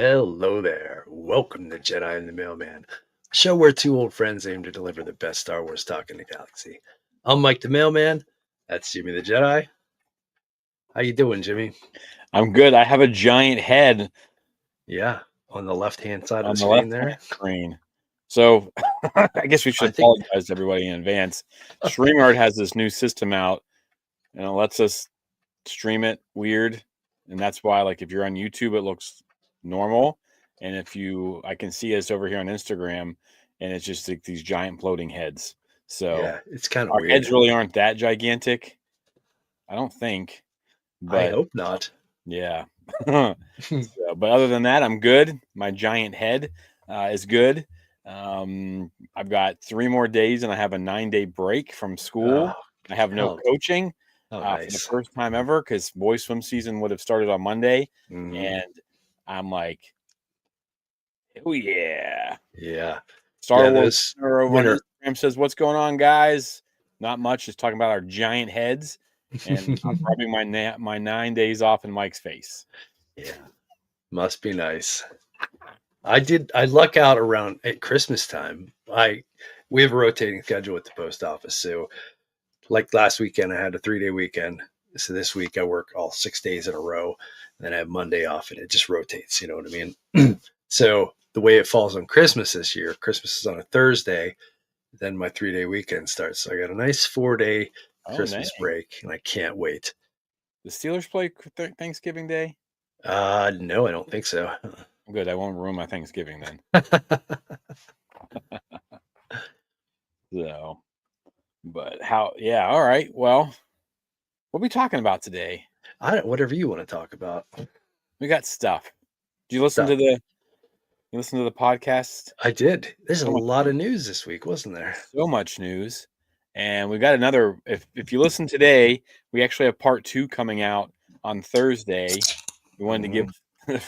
Hello there. Welcome to Jedi and the Mailman, a show where two old friends aim to deliver the best Star Wars talk in the galaxy. I'm Mike the Mailman. That's Jimmy the Jedi. How you doing, Jimmy? I'm good. I have a giant head Yeah, on the left-hand side of on the the screen left-hand there. screen. So I guess we I should think apologize to everybody in advance. StreamYard has this new system out, and it lets us stream it weird. And that's why, like, if you're on YouTube, it looks normal. And I can see us over here on Instagram, and it's just like these giant floating heads. So yeah, it's kind of our weird. heads really aren't that gigantic, I don't think. I But hope not. yeah. But other than that, I'm good. My giant head is good. I've got 3 more days, and I have a 9-day break from school. Oh, I have no oh, coaching oh, for the nice. first time ever because boys swim season would have started on Monday, Mhm. and I'm like, oh yeah! Yeah, Star yeah. Wars Those owner over on winter. Instagram says, "What's going on, guys?" Not much. Just talking about our giant heads, and I'm rubbing my 9 days off in Mike's face. Yeah, must be nice. I luck out around at Christmas time. We have a rotating schedule with the post office. So like last weekend I had a 3-day weekend. So this week I work all 6 days in a row. Then I have Monday off and it just rotates, you know what I mean? So the way it falls on Christmas this year, Christmas is on a Thursday, then my 3-day weekend starts. So I got a nice 4-day Oh, Christmas dang. break and I can't wait. The Steelers play Thanksgiving Day? No, I don't think so. Good. I won't ruin my Thanksgiving then. So, but yeah. All right. Well, what are we talking about today? Whatever you want to talk about. We got stuff. Did you listen Stuff. to the podcast? I did. There's a So much, lot of news this week, wasn't there? so much news. And we got another. If you listen today, we actually have part 2 coming out on Thursday. We wanted to give the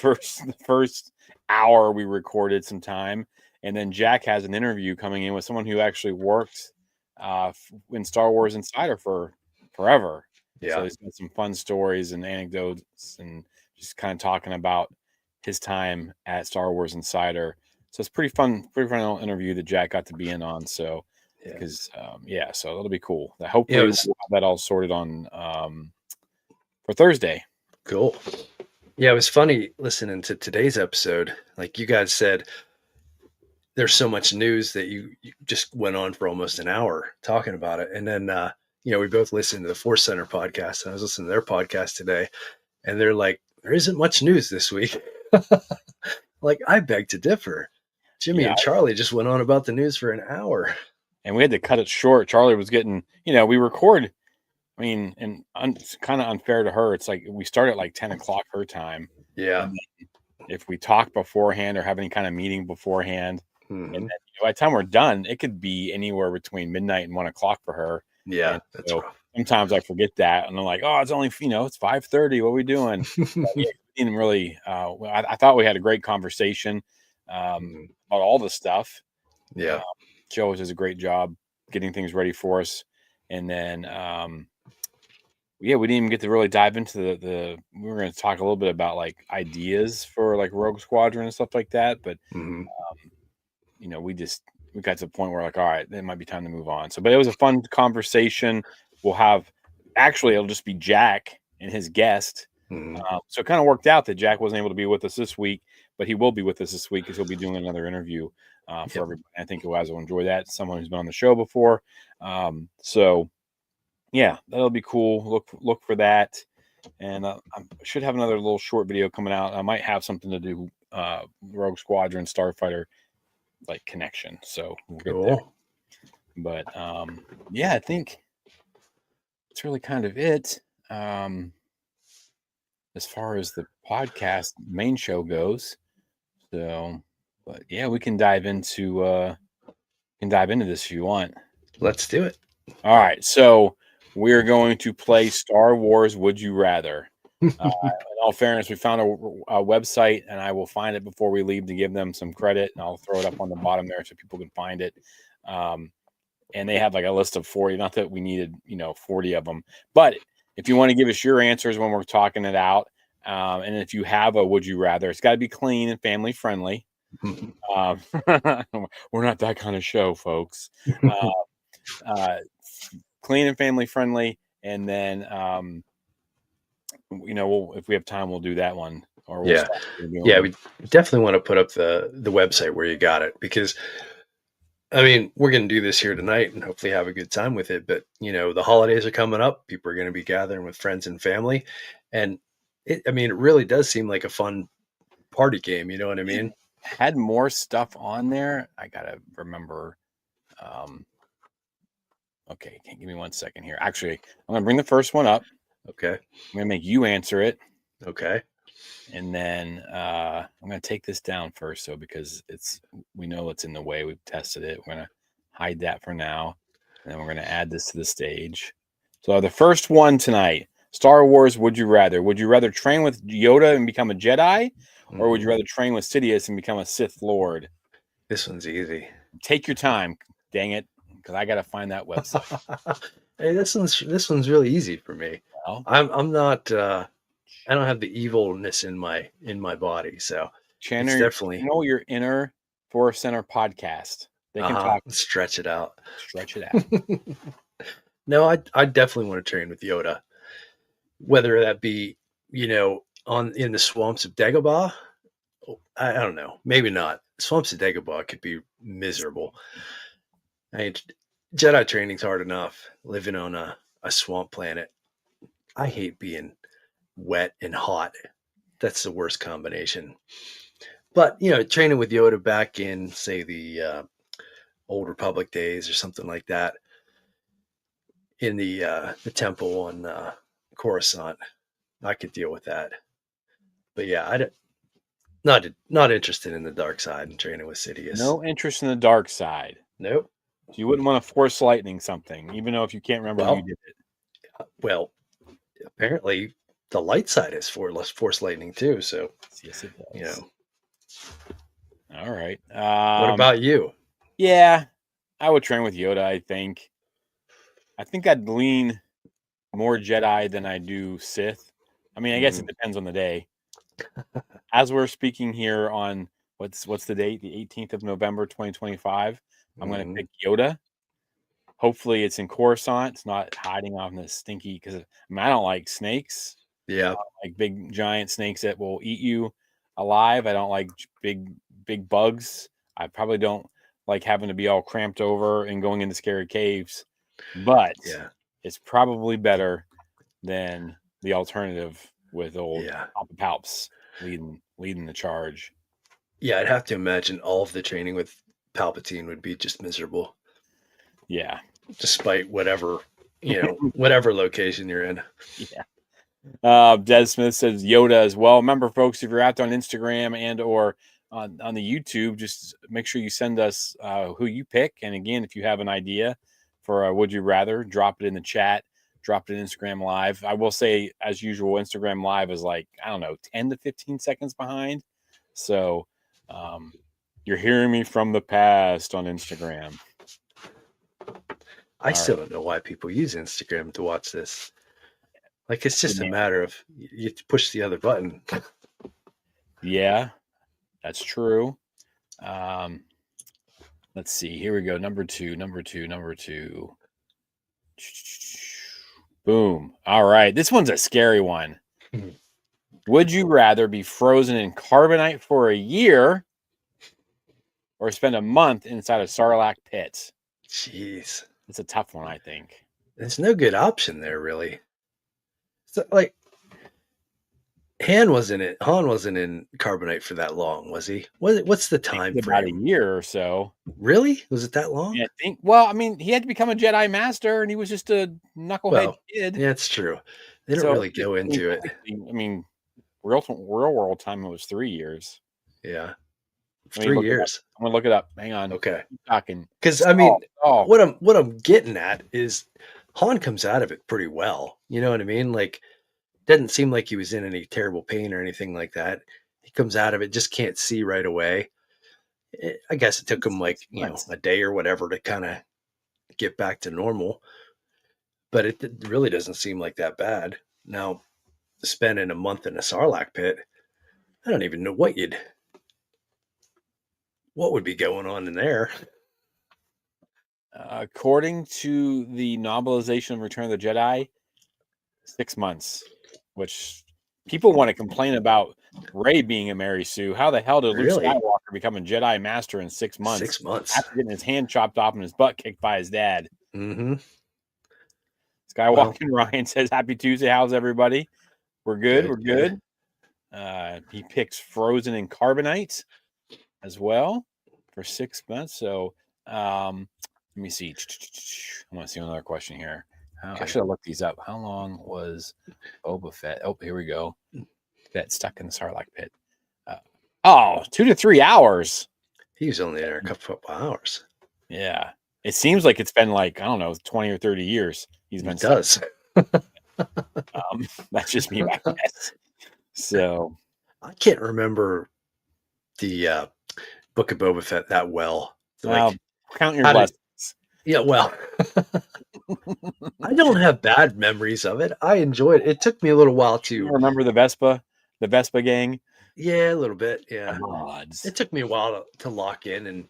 first hour we recorded some time, and then Jack has an interview coming in with someone who actually worked in Star Wars Insider for forever. So Yeah. he's got some fun stories and anecdotes, and just kind of talking about his time at Star Wars Insider. So it's pretty fun little interview that Jack got to be in on. So Yeah. because so it'll be cool. Yeah, it Hopefully was we'll have that all sorted on for Thursday. cool. Yeah, it was funny listening to today's episode. Like you guys said, there's so much news that you just went on for almost an hour talking about it. And then, we both listened to the Force Center podcast. And I was listening to their podcast today, and they're like, there isn't much news this week. Like, I beg to differ. Jimmy Yeah, and Charlie just went on about the news for an hour. and we had to cut it short. Charlie was getting, we record. I mean, and it's kind of unfair to her. It's like we start at like 10 o'clock her time, Yeah. and then if we talk beforehand or have any kind of meeting beforehand, and Hmm. then by the time we're done, it could be anywhere between midnight and 1 o'clock for her. Yeah, And that's so rough. sometimes I forget that, and I'm like, oh, it's only it's 5:30. What are we doing? But yeah, we didn't really. I thought we had a great conversation Mhm. about all the stuff. Yeah. She always does a great job getting things ready for us. And then, we didn't even get to really dive into the we were going to talk a little bit about like ideas for like Rogue Squadron and stuff like that. But, Hmm. we got to the point where like, all right, it might be time to move on. So, but it was a fun conversation. It'll just be Jack and his guest. Hmm. So it kind of worked out that Jack wasn't able to be with us this week, but he will be with us this week because he'll be doing another interview for Yep. everybody. I think you guys will enjoy that. Someone who's been on the show before. So yeah, that'll be cool. Look for that, and I should have another little short video coming out. I might have something to do Rogue Squadron Starfighter like connection. So we'll get there. Cool. But I think that's really kind of it. As far as the podcast main show goes. So, but yeah, we can dive into this if you want. Let's do it. All right, so we're going to play Star Wars Would You Rather. In all fairness, we found a website, and I will find it before we leave to give them some credit, and I'll throw it up on the bottom there so people can find it. And they have like a list of 40. Not that we needed 40 of them, but if you want to give us your answers when we're talking it out, And if you have a would you rather, it's got to be clean and family friendly. Um, we're not that kind of show, folks. Clean and family friendly, and then if we have time, we'll do that one. Or we'll Yeah. Yeah, we definitely want to put up the website where you got it, because I mean, we're going to do this here tonight and hopefully have a good time with it. But, the holidays are coming up. People are going to be gathering with friends and family. And it really does seem like a fun party game. You know what I mean? Had more stuff on there. I got to remember. Okay, give me 1 second here. Actually, I'm going to bring the first one up. Okay. I'm going to make you answer it. Okay. And then I'm going to take this down first, because we know it's in the way. We've tested it. We're going to hide that for now, and then we're going to add this to the stage. So the first one tonight, Star Wars. Would you rather? Would you rather train with Yoda and become a Jedi, or would you rather train with Sidious and become a Sith Lord? This one's easy. Take your time, dang it, because I got to find that website. Hey, this one's really easy for me. Well, I'm not. I don't have the evilness in my body, so Chandler, it's definitely your inner Force Center podcast. They can talk. Stretch it out. Stretch it out. No, I definitely want to train with Yoda, whether that be in the swamps of Dagobah. I don't know, maybe not. Swamps of Dagobah could be miserable. Jedi training's hard enough. Living on a swamp planet, I hate being wet and hot. That's the worst combination. But training with Yoda back in, say, the Old Republic days or something like that, in the temple on Coruscant, I could deal with that. But yeah, not interested in the dark side and training with Sidious. No interest in the dark side. Nope. You wouldn't want to force lightning something, even though if you can't remember who you did it. Well, apparently the light side is force lightning too. So yes, it does. All right. What about you? Yeah, I would train with Yoda. I think I'd lean more Jedi than I do Sith. I mean, I guess it depends on the day. As we're speaking here on what's the date? The 18th of November, 2025. I'm going to pick Yoda. Hopefully it's in Coruscant. It's not hiding off in the stinky, because I don't like snakes. Yeah. Like big giant snakes that will eat you alive. I don't like big bugs. I probably don't like having to be all cramped over and going into scary caves. But it's probably better than the alternative with old Papa Palps leading the charge. Yeah, I'd have to imagine all of the training with Palpatine would be just miserable. Yeah. Despite whatever, whatever location you're in. Yeah. Des Smith says Yoda as well. Remember, folks, if you're out there on Instagram and or on the YouTube, just make sure you send us who you pick. And again, if you have an idea for Would You Rather, drop it in the chat, drop it in Instagram Live. I will say, as usual, Instagram Live is 10 to 15 seconds behind. So you're hearing me from the past on Instagram. I still don't know why people use Instagram to watch this. It's just a matter of you push the other button. Yeah, that's true. Let's see. Here we go. Number two. Boom. All right. This one's a scary one. Would you rather be frozen in carbonite for a year or spend a month inside a Sarlacc pit? Jeez. It's a tough one, I think. There's no good option there, really. So, Han wasn't in carbonite for that long, was he? What's the time frame? About a year or so. Really? Was it that long? Yeah, I think. Well, I mean, he had to become a Jedi Master, and he was just a knucklehead kid. Yeah, it's true. They don't really go into it. I mean, real world time, it was 3 years. Yeah, 3 years. I'm gonna look it up. Hang on. Okay. Keep talking. Because what I'm getting at is Han comes out of it pretty well. You know what I mean? Doesn't seem like he was in any terrible pain or anything like that. He comes out of it, just can't see right away. I guess it took him a day or whatever to kind of get back to normal, but it really doesn't seem like that bad. Now, spending a month in a Sarlacc pit, I don't even know what would be going on in there. According to the novelization of Return of the Jedi, 6 months, which people want to complain about Rey being a Mary Sue. How the hell did Luke Really? Skywalker become a Jedi Master in 6 months 6 months. after getting his hand chopped off and his butt kicked by his dad? Mm-hmm. Skywalker Ryan says, "Happy Tuesday. How's everybody? We're good. We're Good. good." He picks Frozen and Carbonite as well for 6 months. So let me see. I want to see another question here. I should have looked these up. How long was Boba Fett? Oh, here we go. Fett stuck in the Sarlacc pit. 2 to 3 hours. He was only there a couple of hours. Yeah. It seems like it's been like, I don't know, 20 or 30 years. He's been It does. That's just me, my guess. So I can't remember the Book of Boba Fett that well. Like, count your blessings. Yeah, well, I don't have bad memories of it. I enjoyed it. It took me a little while to You remember the Vespa gang. Yeah, a little bit. Yeah, Gods. it took me a while to lock in and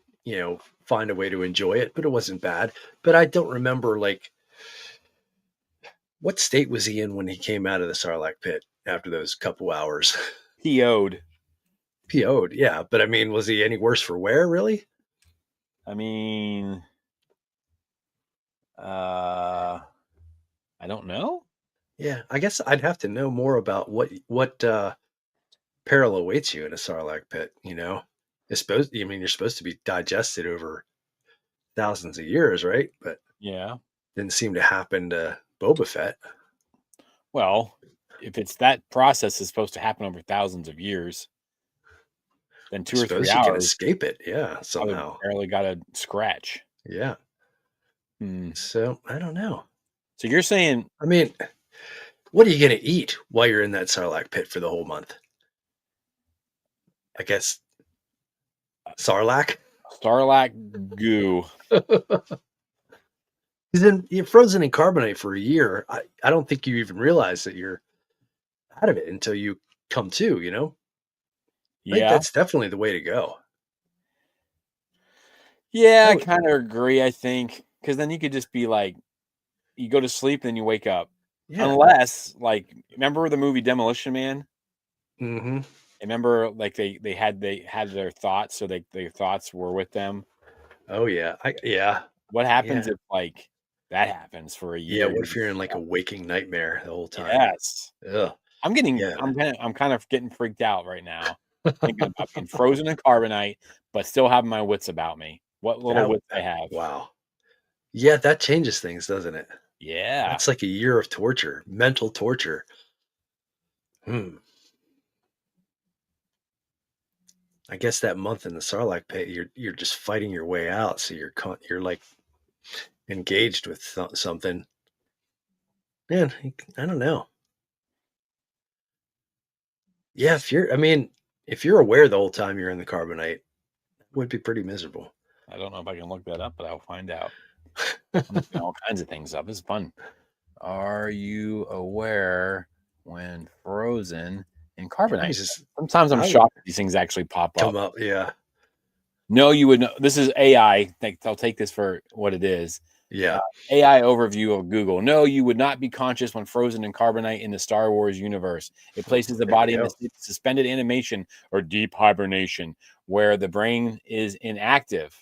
find a way to enjoy it, but it wasn't bad. But I don't remember like what state was he in when he came out of the Sarlacc pit after those couple hours. PO'd. PO'd, yeah. But I mean, was he any worse for wear, really? I mean, I don't know. Yeah, I guess I'd have to know more about what peril awaits you in a Sarlacc pit. You're supposed to be digested over thousands of years, right? But Yeah. didn't seem to happen to Boba Fett. Well, if it's that process is supposed to happen over thousands of years, then 2 or 3 you can hours escape it, yeah, somehow. Barely got a scratch. Yeah. So I don't know. So you're saying, I mean, what are you going to eat while you're in that Sarlacc pit for the whole month? I guess Sarlacc goo. Because then you're frozen in carbonite for a year. I don't think you even realize that you're out of it until you come to, I think that's definitely the way to go. Yeah, I kind of agree, I think. Because then you could just be like, you go to sleep, then you wake up. Yeah. Unless, like, remember the movie Demolition Man? Mm-hmm. Remember, like, they had their thoughts, so their thoughts were with them. Oh, yeah. What happens if, like, that happens for a year? Yeah, what if you're in, like, a waking nightmare the whole time? Yes. Ugh. I'm kind of getting freaked out right now. Thinking about being frozen in carbonite, but still having my wits about me. What little wits I have. Wow. Yeah, that changes things, doesn't it? Yeah. That's like a year of torture, mental torture. I guess that month in the Sarlacc pit, you're just fighting your way out. So you're like engaged with something. Man, I don't know. Yeah, if you're aware the whole time you're in the carbonite, it would be pretty miserable. I don't know if I can look that up, but I'll find out. I'm looking all kinds of things up. It's fun. Are you aware when frozen in carbonite? Sometimes I'm shocked these things actually come up. Yeah. No, you would know. This is AI. I'll take this for what it is. Yeah. AI overview of Google. No, you would not be conscious when frozen in carbonite in the Star Wars universe. It places the body in suspended animation or deep hibernation, where the brain is inactive.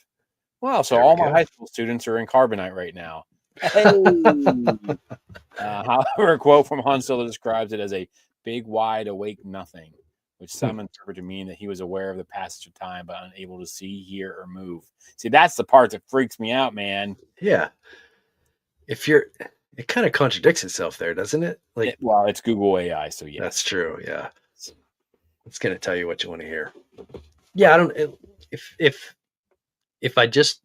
Wow, so all my high school students are in carbonite right now. Hey. However, a quote from Han Solo describes it as a big, wide, awake nothing, which some interpret to mean that he was aware of the passage of time but unable to see, hear, or move. See, that's the part that freaks me out, man. Yeah. It kind of contradicts itself there, doesn't it? Like, well, it's Google AI, so yeah. That's true, yeah. It's going to tell you what you want to hear. Yeah, if I just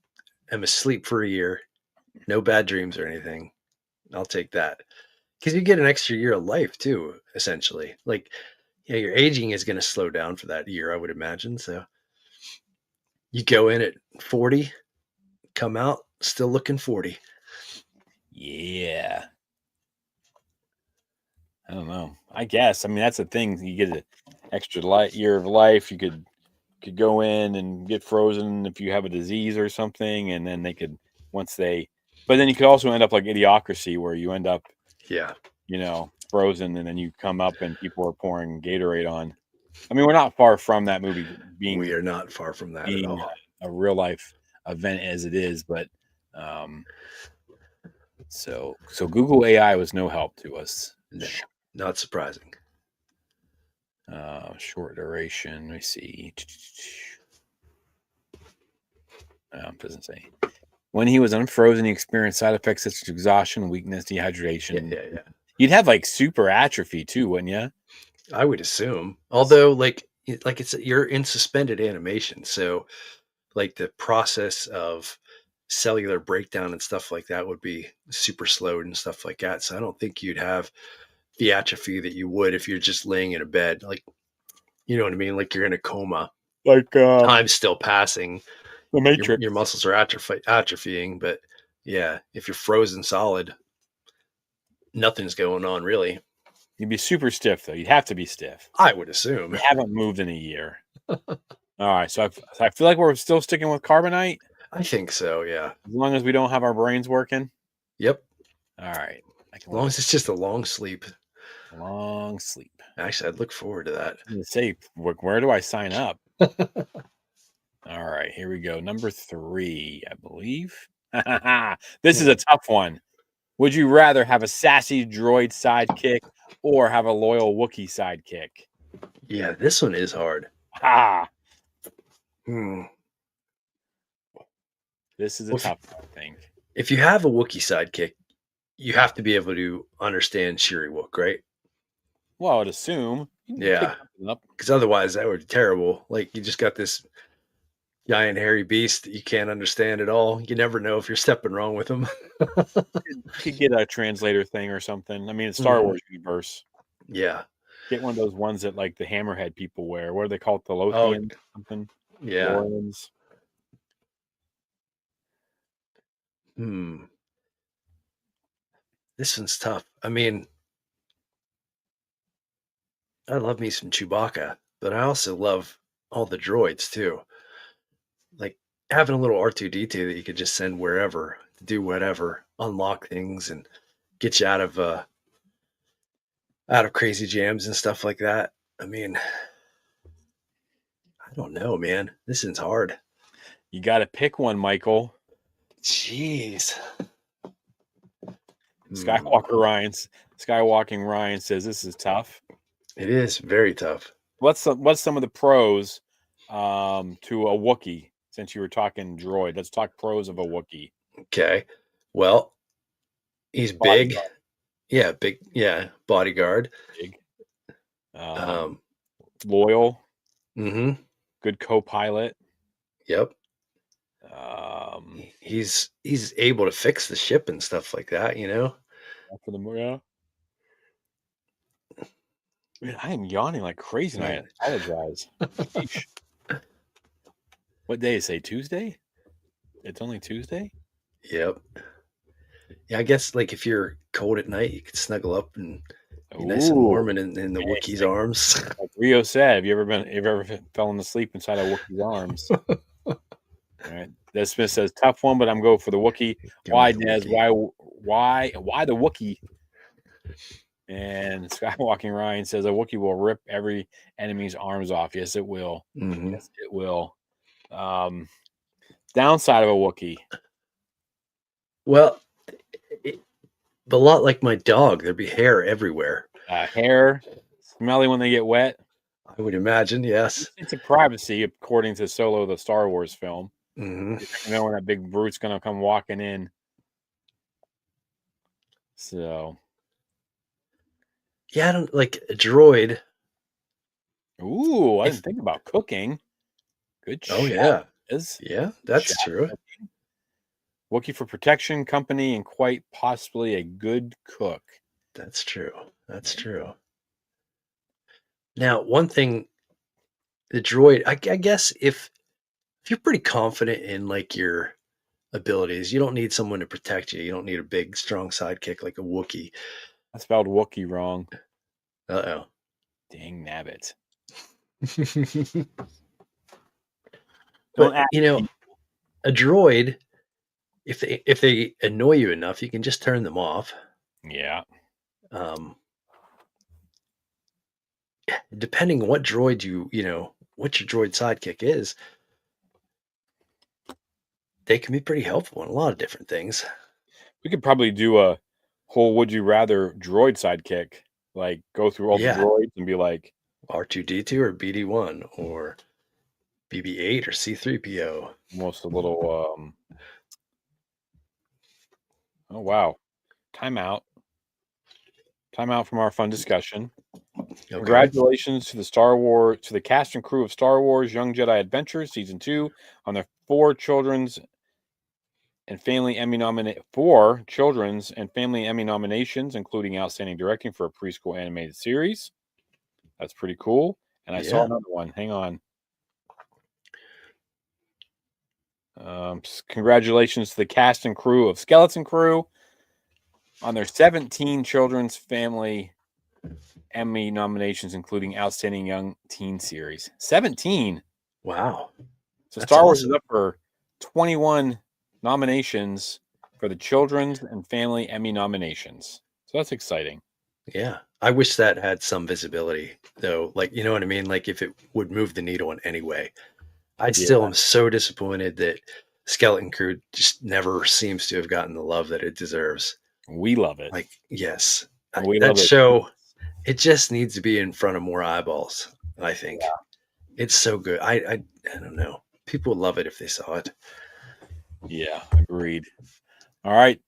am asleep for a year, no bad dreams or anything, I'll take that. Because you get an extra year of life too, essentially. Like, your aging is going to slow down for that year, I would imagine. So you go in at 40, come out still looking 40. Yeah. I don't know. I guess. I mean, that's the thing. You get an extra year of life. You could go in and get frozen if you have a disease or something, and then they could once they. But then you could also end up like Idiocracy, where you end up, Yeah, frozen, and then you come up and people are pouring Gatorade on. I mean, we're not far from that movie we being are not far from that at being all. a real life event as it is, but um, so Google AI was no help to us. No, not surprising. Short duration. Let me see. Doesn't say. When he was unfrozen, he experienced side effects such as exhaustion, weakness, dehydration. Yeah. You'd have like super atrophy too, wouldn't you? I would assume. Although, like it's you're in suspended animation, so like the process of cellular breakdown and stuff like that would be super slowed and stuff like that. So I don't think you'd have the atrophy that you would if you're just laying in a bed. Like, you know what I mean? Like you're in a coma. Like Time's still passing. the Your Matrix. muscles are atrophying, but yeah, if you're frozen solid, nothing's going on really. You'd be super stiff though. You'd have to be stiff. I would assume. You haven't moved in a year. All right, so I feel like we're still sticking with carbonite I think so. Yeah. as long as we don't have our brains working. Yep. All right, I As can long live as it's just a long sleep. with long sleep. Actually, I'd look forward to that. I'm gonna say, where do I sign up? All right, here we go. Number 3, I believe. This is a tough one. Would you rather have a sassy droid sidekick or have a loyal Wookiee sidekick? Yeah, this one is hard. Ha! Hmm. This is a Well, tough one, I think. if you have a Wookiee sidekick, you have to be able to understand Shiri-Wook, right? Well, I would assume. You can pick Yeah, something up. because otherwise that would be terrible. Like you just got this giant hairy beast that you can't understand at all. You never know if you're stepping wrong with him. You could get a translator thing or something. I mean, it's Star Mhm. Wars universe. Yeah. Get one of those ones that like the Hammerhead people wear. What are they called? The Oh, Lothians? Something? yeah. Lorians? Hmm. This one's tough. I mean, I love me some Chewbacca, but I also love all the droids too. Like having a little R2D2 that you could just send wherever to do whatever, unlock things and get you out of crazy jams and stuff like that. I mean, I don't know, man. This is hard. You got to pick one, Michael. Jeez. Skywalking Ryan says this is tough. It is very tough. What's some of the pros to a Wookiee? Since you were talking droid, let's talk pros of a Wookiee. Okay. Well, he's big. Bodyguard, Yeah, big. Yeah, bodyguard. big. Um. Loyal, Mm-hmm. good co-pilot. Yep. Um, He's able to fix the ship and stuff like that. You know. for the yeah. Man, I am yawning like crazy, and I Man. apologize. Sheesh. What day is it? Tuesday? It's only Tuesday? Yep. Yeah, I guess like if you're cold at night, you could snuggle up and be nice and warm Ooh. and in the Yeah, it's Wookiee's arms. like Rio said, have you ever fallen asleep inside a Wookiee's arms? All right. Des Smith says tough one, but I'm going for the Wookiee. Give Why, me the Des? Wookiee. Why the Wookiee? And Skywalking Ryan says a Wookiee will rip every enemy's arms off. Yes, it will. Mhm. Yes, it will. Downside of a Wookiee. Well, a lot like my dog, there'd be hair everywhere. Hair, smelly when they get wet. I would imagine, yes. It's a privacy, according to Solo, the Star Wars film. Hmm. You know when that big brute's gonna come walking in. So, Yeah, I don't like a droid. ooh, I If- didn't think about cooking. Good Oh shout, yeah, Liz. yeah, that's Shout. true. Wookiee for protection company and quite possibly a good cook. That's true. That's true. Now, one thing, the droid. I guess if you're pretty confident in like your abilities, you don't need someone to protect you. You don't need a big, strong sidekick like a Wookiee. I spelled Wookiee wrong. Uh Dang nabbit. oh. Don't But ask me. a droid, if they annoy you enough, you can just turn them off. Yeah. Um, depending what droid what your droid sidekick is, they can be pretty helpful in a lot of different things. We could probably do a whole would you rather droid sidekick. Like go through all the Yeah, droids and be like, R2D2 or BD1 or BB8 or C3PO. almost a little oh wow. Timeout. Timeout from our fun discussion. Okay. Congratulations to the cast and crew of Star Wars Young Jedi Adventures Season 2 on their four children's and family Emmy nominations, including Outstanding Directing for a Preschool Animated Series. That's pretty cool. And I saw Yeah. another one. Hang on. Congratulations to the cast and crew of Skeleton Crew on their 17 children's family Emmy nominations, including Outstanding Young Teen Series. 17. Wow. So That's Star Wars is awesome. up for 21 nominations for the children's and family Emmy nominations. So that's exciting. Yeah. I wish that had some visibility though. Like, you know what I mean? Like if it would move the needle in any way. I Yeah, still am so disappointed that Skeleton Crew just never seems to have gotten the love that it deserves. we love it. Like, yes, We that love it. show, it just needs to be in front of more eyeballs. I think it's so good. I don't know. People would love it if they saw it. Yeah, agreed. All right,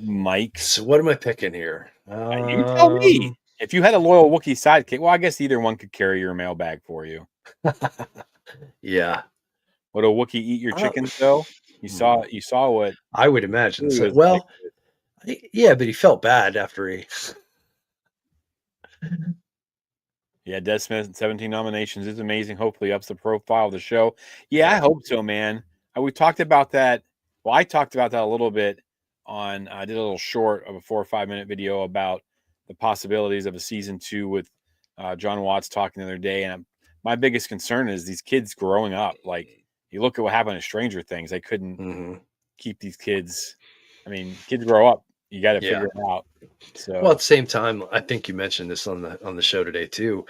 Mike. So what am I picking here? You tell me. If you had a loyal Wookiee sidekick, well, I guess either one could carry your mailbag for you. Yeah. Would a Wookiee eat your Uh, chickens though? You saw what I would imagine he so. was like. Well, yeah, but he felt bad after he. Yeah, Dead Smith, 17 nominations is amazing. Hopefully ups the profile of the show. Yeah, I hope so, man. We talked about that. Well, I talked about that a little bit on I did a little short of a 4 or 5 minute video about the possibilities of a season 2 with John Watts talking the other day. And my biggest concern is these kids growing up. Like you look at what happened to Stranger Things. They couldn't Mhm. keep these kids. I mean, kids grow up. You got to Yeah. figure it out. So Well, at the same time, I think you mentioned this on the show today too.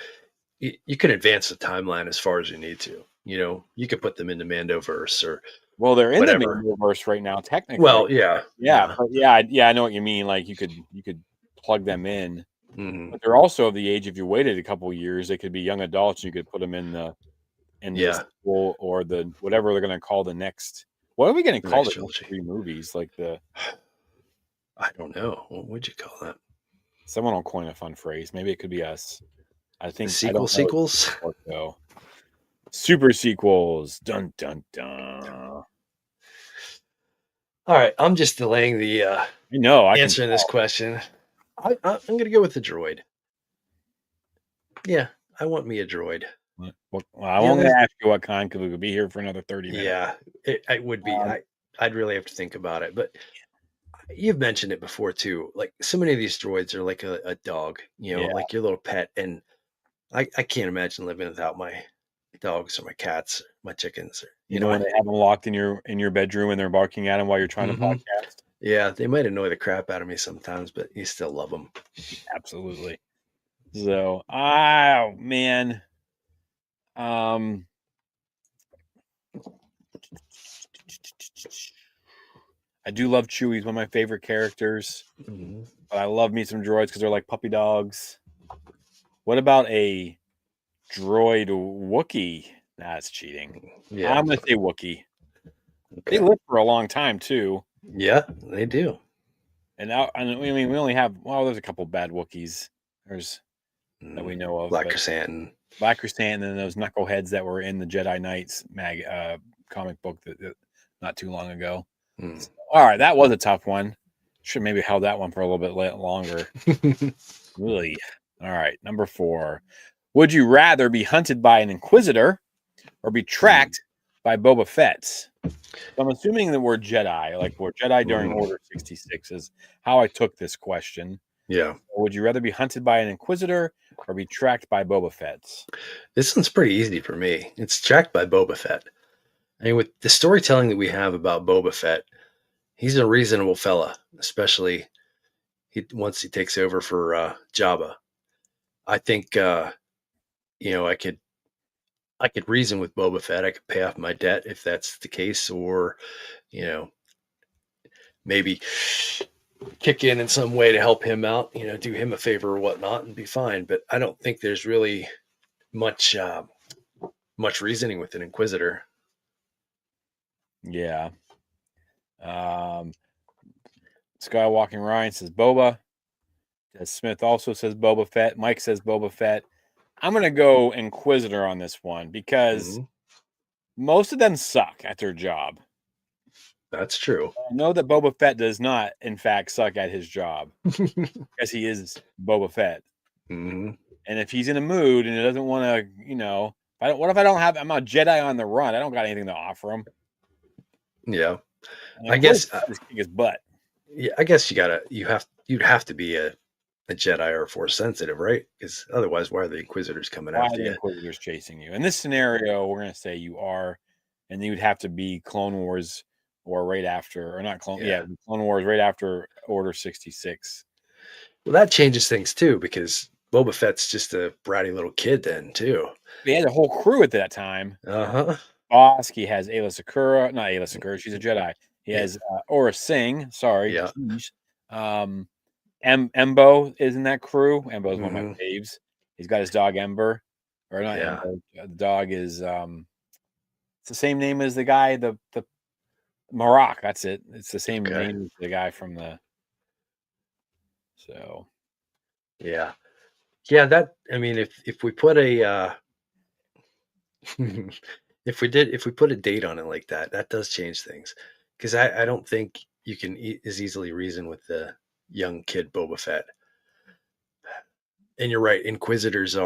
You can advance the timeline as far as you need to. You could put them into Mandoverse or well, they're in the whatever. Mandoverse right now, technically. Well, yeah, Yeah, but I know what you mean. Like you could plug them in, Mhm. but they're also of the age. If you waited a couple of years, they could be young adults. And you could put them in the Yeah. sequel or the whatever they're going to call the next. What are we going to The call next the next trilogy. 3 movies? Like I don't know. What would you call that? someone will coin a fun phrase. Maybe it could be us. I The think I don't know sequels? though. Super sequels. Dun dun dun. All right, I'm just delaying the I can answering this question. I'm going to go with the droid. Yeah, I want me a droid. Well, I won't ask you what kind because we could be here for another 30 minutes. Yeah, it would be. I'd really have to think about it, but you've mentioned it before too. Like so many of these droids are like a dog, like your little pet, and I can't imagine living without my dogs or my cats, my chickens. You know when they have them locked in your bedroom and they're barking at them while you're trying to podcast. Yeah, they might annoy the crap out of me sometimes, but you still love them. Absolutely. So, oh man, I do love Chewie. He's one of my favorite characters. Mm-hmm. But I love me some droids because they're like puppy dogs. What about a droid Wookiee? That's cheating. Yeah, I'm gonna say Wookiee. okay. They live for a long time too. Yeah, they do. And now, I mean, we only have there's a couple bad Wookiees. There's that we know of. Black Chrysanthemum. Black Chrysanthemum and then those knuckleheads that were in the Jedi Knights comic book that not too long ago. So, all right, that was a tough one. Should maybe held that one for a little bit longer. Really. All right, number 4. Would you rather be hunted by an Inquisitor or be tracked by Boba Fett? So I'm assuming that we're Jedi, like we're Jedi during Order 66 is how I took this question. Yeah. Would you rather be hunted by an Inquisitor or be tracked by Boba Fett? This one's pretty easy for me. It's tracked by Boba Fett. I mean, with the storytelling that we have about Boba Fett, he's a reasonable fella, especially once he takes over for Jabba. I think I could reason with Boba Fett. I could pay off my debt if that's the case, or you know maybe kick in some way to help him out. Do him a favor or whatnot, and be fine. But I don't think there's really much much reasoning with an Inquisitor. Yeah. Skywalking Ryan says Boba. Smith also says Boba Fett. Mike says Boba Fett. I'm going to go Inquisitor on this one because most of them suck at their job. That's true. I know that Boba Fett does not, in fact, suck at his job because he is Boba Fett. Mm-hmm. And if he's in a mood and he doesn't want to, what if I'm a Jedi on the run? I don't got anything to offer him. Yeah. And I guess just kick his butt. Yeah, I guess you'd have to be a Jedi or Force sensitive, right? Because otherwise, why are the Inquisitors coming Why are after the you? Inquisitors chasing you? In this scenario, we're going to say you are, and you'd have to be Clone Wars or right after, or not Clone, Clone Wars right after Order 66. Well, that changes things too, because Boba Fett's just a bratty little kid then too. He had a whole crew at that time. Bosk, he has Ayla Secura, not Ayla Secura, she's a Jedi. He has Aura Singh, sorry. Yeah. Embo is in that crew. Embo is one of my faves. He's got his dog Ember, or not Ember. The dog is it's the same name as the guy, the Marak. That's it. It's the same name as the guy from the. So. Yeah. That, I mean, if we put a if we put a date on it like that, that does change things, because I don't think you can as easily reason with the young kid Boba Fett. And you're right, Inquisitors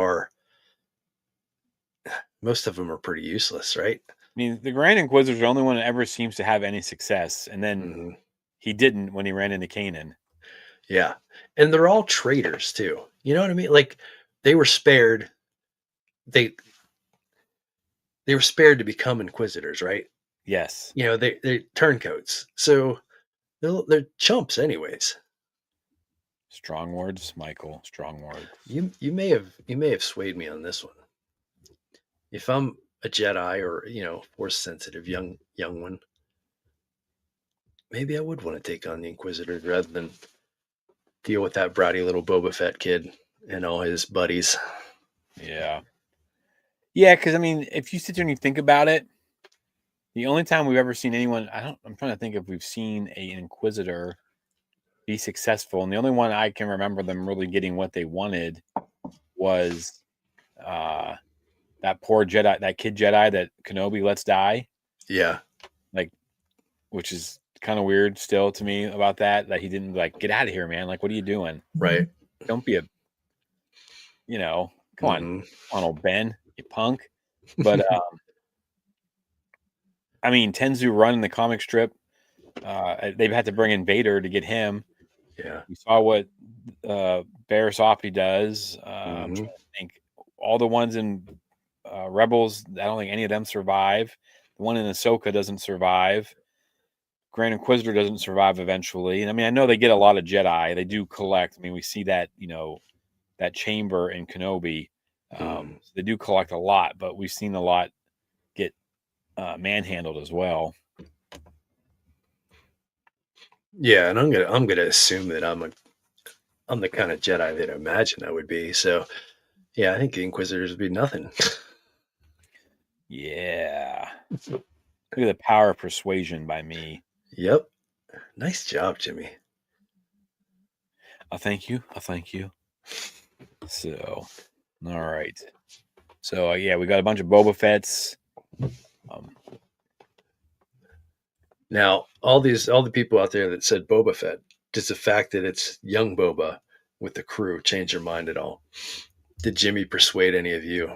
most of them are pretty useless, right? I mean, the Grand Inquisitor is the only one that ever seems to have any success, and then he didn't when he ran into Kanan. Yeah, and they're all traitors too. You know what I mean? Like, they were spared. They were spared to become Inquisitors, right? Yes. They turncoats, so they're chumps, anyways. Strong words, Michael. Strong words. You may have swayed me on this one. If I'm a Jedi or Force sensitive young one, maybe I would want to take on the Inquisitors rather than deal with that bratty little Boba Fett kid and all his buddies. Yeah. Yeah, because I mean, if you sit there and you think about it, the only time we've ever seen anyone, I'm trying to think if we've seen an Inquisitor be successful, and the only one I can remember them really getting what they wanted was that poor Jedi, that kid Jedi that Kenobi lets die. Yeah. Which is kind of weird still to me about that he didn't get out of here, man. Like, what are you doing? Right. Don't be come on, old Ben, you punk. But I mean, Tenzu Run in the comic strip, they've had to bring in Vader to get him. Yeah. We saw what Barriss Offee does. I'm trying to think. All the ones in Rebels, I don't think any of them survive. The one in Ahsoka doesn't survive. Grand Inquisitor doesn't survive eventually. And I mean, I know they get a lot of Jedi. They do collect. I mean, we see that, that chamber in Kenobi. So they do collect a lot, but we've seen a lot get manhandled as well. Yeah, and I'm gonna assume that I'm the kind of Jedi that I imagine I would be. So yeah, I think the Inquisitors would be nothing. Yeah. Look at the power of persuasion by me. Yep. Nice job, Jimmy. Thank you. So, all right. So, yeah, we got a bunch of Boba Fett's. Now, all the people out there that said Boba Fett, does the fact that it's young Boba with the crew change your mind at all? Did Jimmy persuade any of you?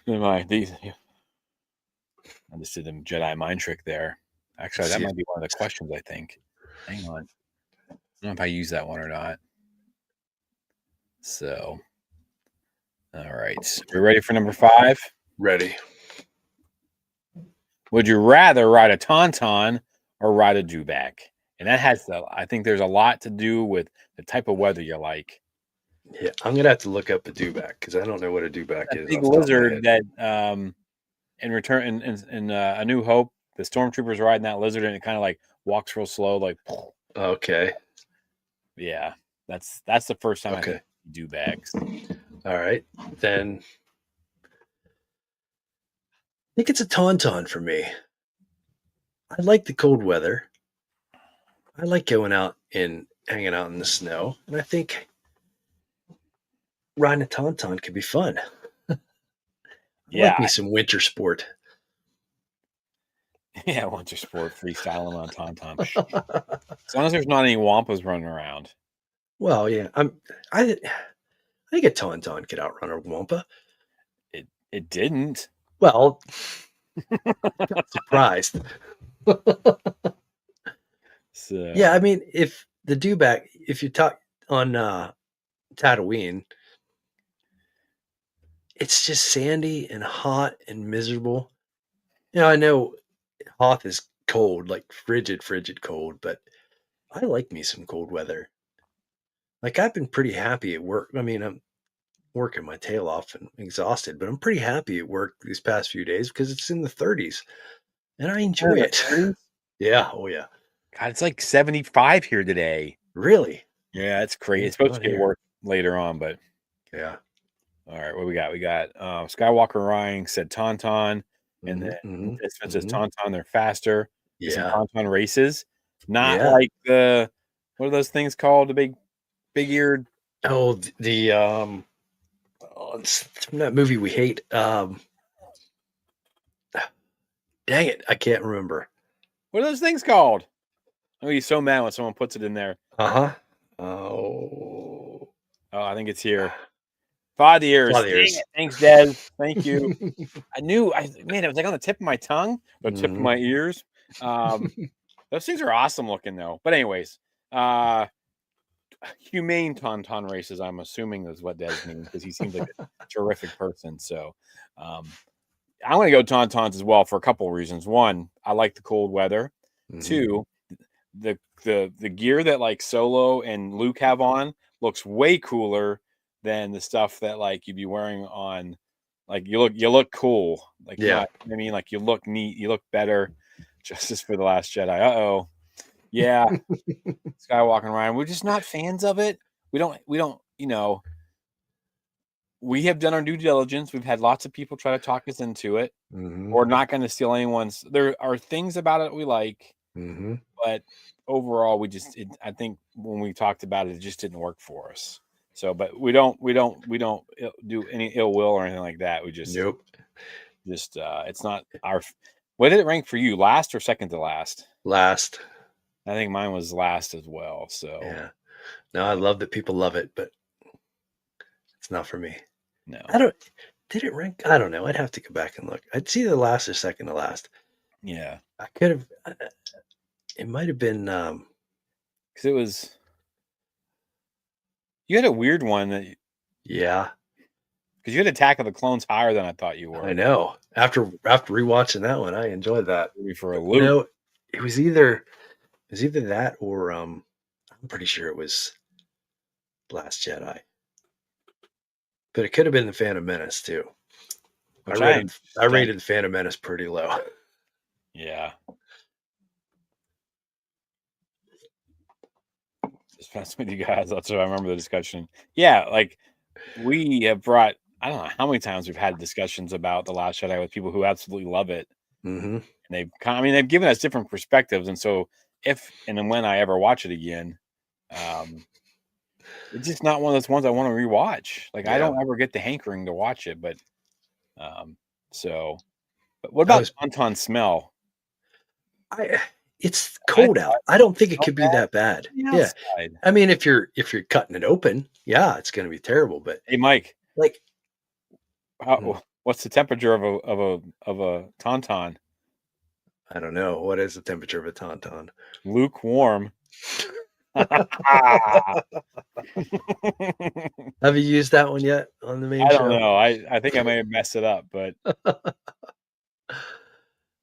I just did a Jedi mind trick there. Actually, that might be one of the questions, I think. Hang on. know if I use that one or not. So, all right. Are we ready for number 5? Ready. Would you rather ride a Tauntaun or ride a dewback? And that has I think there's a lot to do with the type of weather you like. Yeah, I'm gonna have to look up a dewback because I don't know what a dewback That is big off the top of my lizard head. that in return in A New Hope, the stormtroopers riding that lizard and it kind of like walks real slow, like Okay. yeah. That's the first time I think Okay. dewbacks. All right. Then I think it's a tauntaun for me. I like the cold weather. I like going out and hanging out in the snow, and I think riding a tauntaun could be fun. I Yeah, like me some winter sport. yeah. Winter sport freestyling on Tauntaun. As long as there's not any wampas running around. Well, yeah, I think a tauntaun could outrun a wampa. It didn't. Well, surprised. Yeah, So I mean, if the dewback, if you talk on Tatooine, it's just sandy and hot and miserable. I know Hoth is cold, like frigid cold, but I like me some cold weather. Like I've been pretty happy at work. I mean, I'm working my tail off and exhausted, but I'm pretty happy at work these past few days because it's in the 30s and I we're enjoy in the it. 30s? Yeah. Oh, yeah. God, it's like 75 here today. Really? Yeah, it's crazy. Yeah, It's supposed not to get here. worse later on, but Yeah. all right, what we got? We got Skywalker Ryan said Tauntaun, and then Hmm. Participant says Hmm. Tauntaun, they're faster. There's some Yeah. Tauntaun races. Not Yeah. like what are those things called? The big eared. Oh, it's from that movie we hate. Dang it. I can't remember. What are those things called? I'm gonna be so mad when someone puts it in there. Uh huh. Oh, Oh, I think it's here. 5 years. father Dang ears. it. Thanks, Des. Thank you. I knew man, it was like on the tip of my tongue, the tip of Mhm. my ears. Um, those things are awesome looking though. But anyways, uh humane tauntaun races, I'm assuming is what Des means because he seems like a terrific person. So I'm gonna go tauntauns as well for a couple of reasons. One, I like the cold weather. Mhm. Two, the gear that like Solo and Luke have on looks way cooler than the stuff that like you'd be wearing on like you look cool. Like Yeah. not I mean like you look neat, you look better. Justice for the Last Jedi. Uh-oh. Yeah, Skywalker and Ryan. We're just not fans of it. We don't, we have done our due diligence. We've had lots of people try to talk us into it. Mhm. We're not going to steal anyone's. There are things about it we like, Mhm. but overall, I think when we talked about it, it just didn't work for us. So, but we don't do any ill will or anything like that. We Nope. it's not our. What did it rank for you? Last or second to last? Last. I think mine was last as well. So Yeah. No, I love that people love it, but it's not for me. no, I don't. Did it rank? I don't know. I'd have to go back and look. I'd see the last or second to last. yeah, I could have. It might have been. because it was you had a weird one that Yeah, because you had Attack of the Clones higher than I thought you I were. know. After rewatching that one, I enjoyed that. Maybe for a But loop. it was either that or I'm pretty sure it was Last Jedi. But it could have been the Phantom Menace too. I Which I rated I understand. rated the Phantom Menace pretty low. Yeah. Just mess with you guys. That's what I remember the discussion. Yeah, like we have brought I don't know how many times we've had discussions about The Last Jedi with people who absolutely love it. Hmm. And they've given us different perspectives. And so if and then when I ever watch it again, um, it's just not one of those ones I want to rewatch. Like I Yeah, don't ever get the hankering to watch it, but um so but what I about was. Tauntaun smell? I. It's I cold out. I don't think it smell could be bad that bad. on the Yeah, outside. I mean, if you're cutting it open, yeah, it's going to be terrible. But Hey Mike, like, mm, what's the temperature of a tauntaun? I don't know what is the temperature of a tauntaun. Lukewarm. I Have you used that one yet on the main don't show? know. I think I may have messed it up, but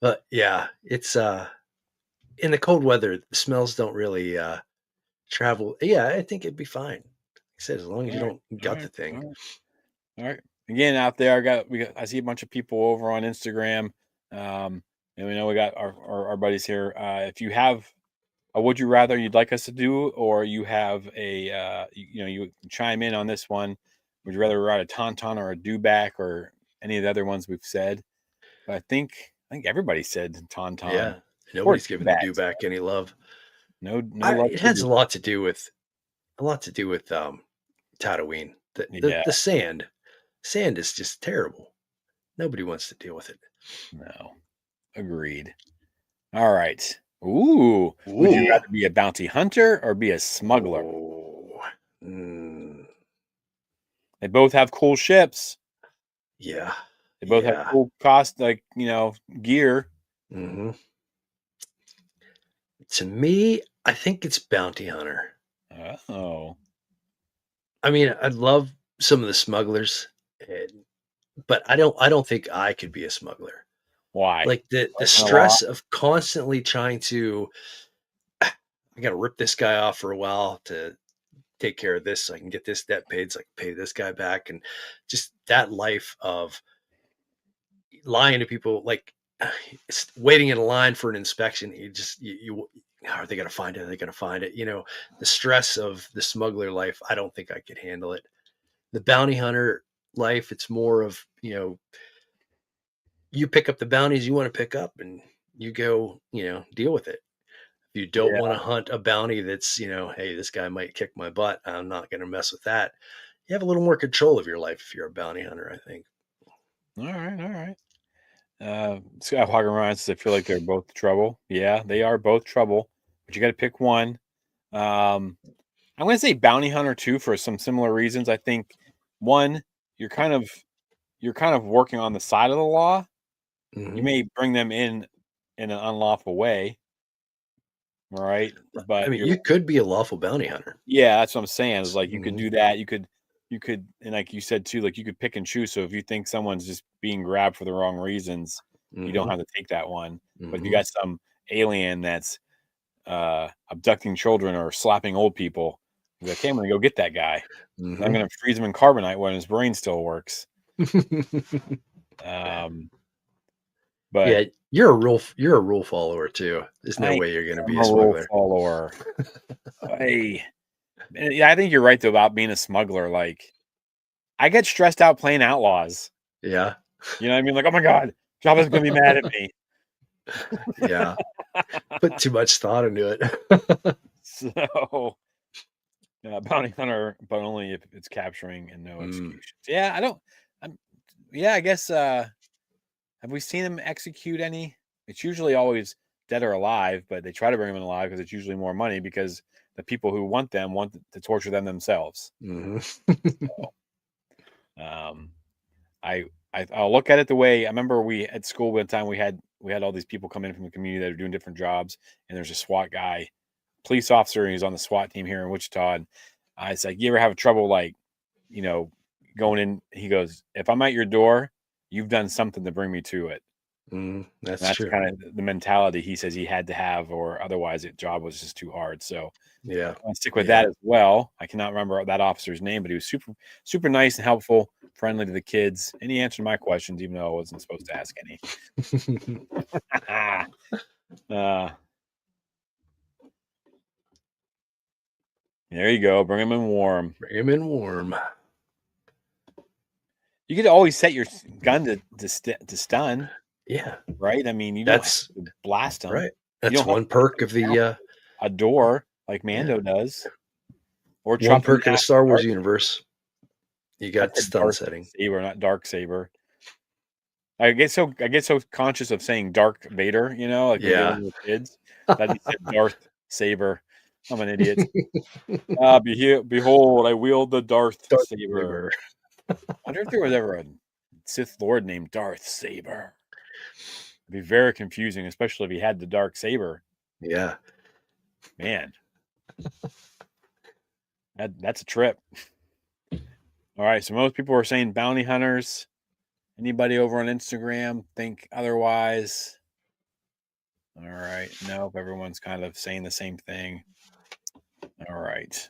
But yeah, it's in the cold weather, the smells don't really travel. Yeah, I think it'd be fine. Like I said, as long as all you right, don't all gut right, the thing. all right, all right. Again, out there, I see a bunch of people over on Instagram, and we know we got our buddies here. If you have a would you rather you'd like us to do, or you have a you can chime in on this one. Would you rather ride a tauntaun or a dewback or any of the other ones we've said? But I think everybody said tauntaun Yeah, or nobody's giving the dewbacks. dewback any love. No love It for has the a lot to do with Tatooine. yeah. The sand is just terrible. Nobody wants to deal with it. No, agreed. All right. Ooh, would you Ooh, rather be a bounty hunter or be a smuggler? oh, mm, They both have cool ships. yeah, They both have yeah. cool cost, gear. hmm To me, I think it's bounty hunter. Oh, I mean, I love some of the smugglers, but I don't think I could be a smuggler. why? Like the Breaking the law? stress of constantly trying to, I got to rip this guy off for a while to take care of this so I can get this debt paid so I can pay this guy back. And just that life of lying to people, like waiting in a line for an inspection. You are they going to find it? Are they going to find it? The stress of the smuggler life, I don't think I could handle it. The bounty hunter life, it's more of, you pick up the bounties you want to pick up and you go, deal with it. If you don't want Yeah. to hunt a bounty that's, hey, this guy might kick my butt, I'm not going to mess with that. You have a little more control of your life if you're a bounty hunter, I think. All right. All right. Scott Hawker reminds us, I feel like they're both trouble. Yeah, they are both trouble, but you got to pick one. Um, I'm going to say bounty hunter too for some similar reasons. I think one, you're kind of you're kind of working on the side of the law. You hmm may bring them in an unlawful way, right? I But mean, you could be a lawful bounty hunter. yeah, that's what I'm saying. Is like you could hmm do that. And like you said too, like you could pick and choose. So if you think someone's just being grabbed for the wrong reasons, you don't hmm have to take that one. But if you hmm got some alien that's abducting children or slapping old people, you're like, hey, I'm gonna go get that guy. And I'm hmm gonna freeze him in carbonite when his brain still works. Um, but Yeah, you're a rule follower too. There's no I way you're going to am be a a rule smuggler. follower. I, yeah, I think you're right though about being a smuggler. Like I get stressed out playing Outlaws. Yeah, You know what I mean? Like, oh my god, Jabba's gonna be mad at me. yeah. Put too much thought into it. So, bounty hunter, but only if it's capturing and no Mm, executions. Yeah, I don't. I'm, yeah, I guess. Have we seen them execute any? It's usually always dead or alive, but they try to bring them in alive because it's usually more money because the people who want them want to torture them themselves. mhm. Um, I, I'll look at it the way I remember we at school one time we had all these people come in from the community that are doing different jobs, and there's a SWAT guy, police officer, and he's on the SWAT team here in Wichita. And I was like, you ever have trouble like, you know, going in? He goes, if I'm at your door, you've done something to bring me to it. And That's that's true. kind of the mentality he says he had to have, or otherwise the job was just too hard. So Yeah, I'll stick with yeah. that as well. I cannot remember that officer's name, but he was super, super nice and helpful, friendly to the kids. And he answered my questions, even though I wasn't supposed to ask any. uh, there you go. Bring them in warm. Bring him in warm. You could always set your gun to stun, Yeah, right? I mean, you don't have that's to blast them. right. You That's don't have one to take perk them of the down a door like yeah, Mando does, or one chop them in perk of the half. Star Wars universe. You I got said stun Darth setting. Saber, not Dark Saber. I get so conscious of saying Dark Vader, like we did Yeah. when we were kids, that he said Darth Saber. I'm an idiot. Behold, I wield the Darth Darth Saber. Saber. I wonder if there was ever a Sith Lord named Darth Saber. It'd be very confusing, especially if he had the Dark Saber. Yeah. Man. That's a trip. All right, so most people are saying bounty hunters. Anybody over on Instagram think otherwise? All right, nope. Everyone's kind of saying the same thing. All right.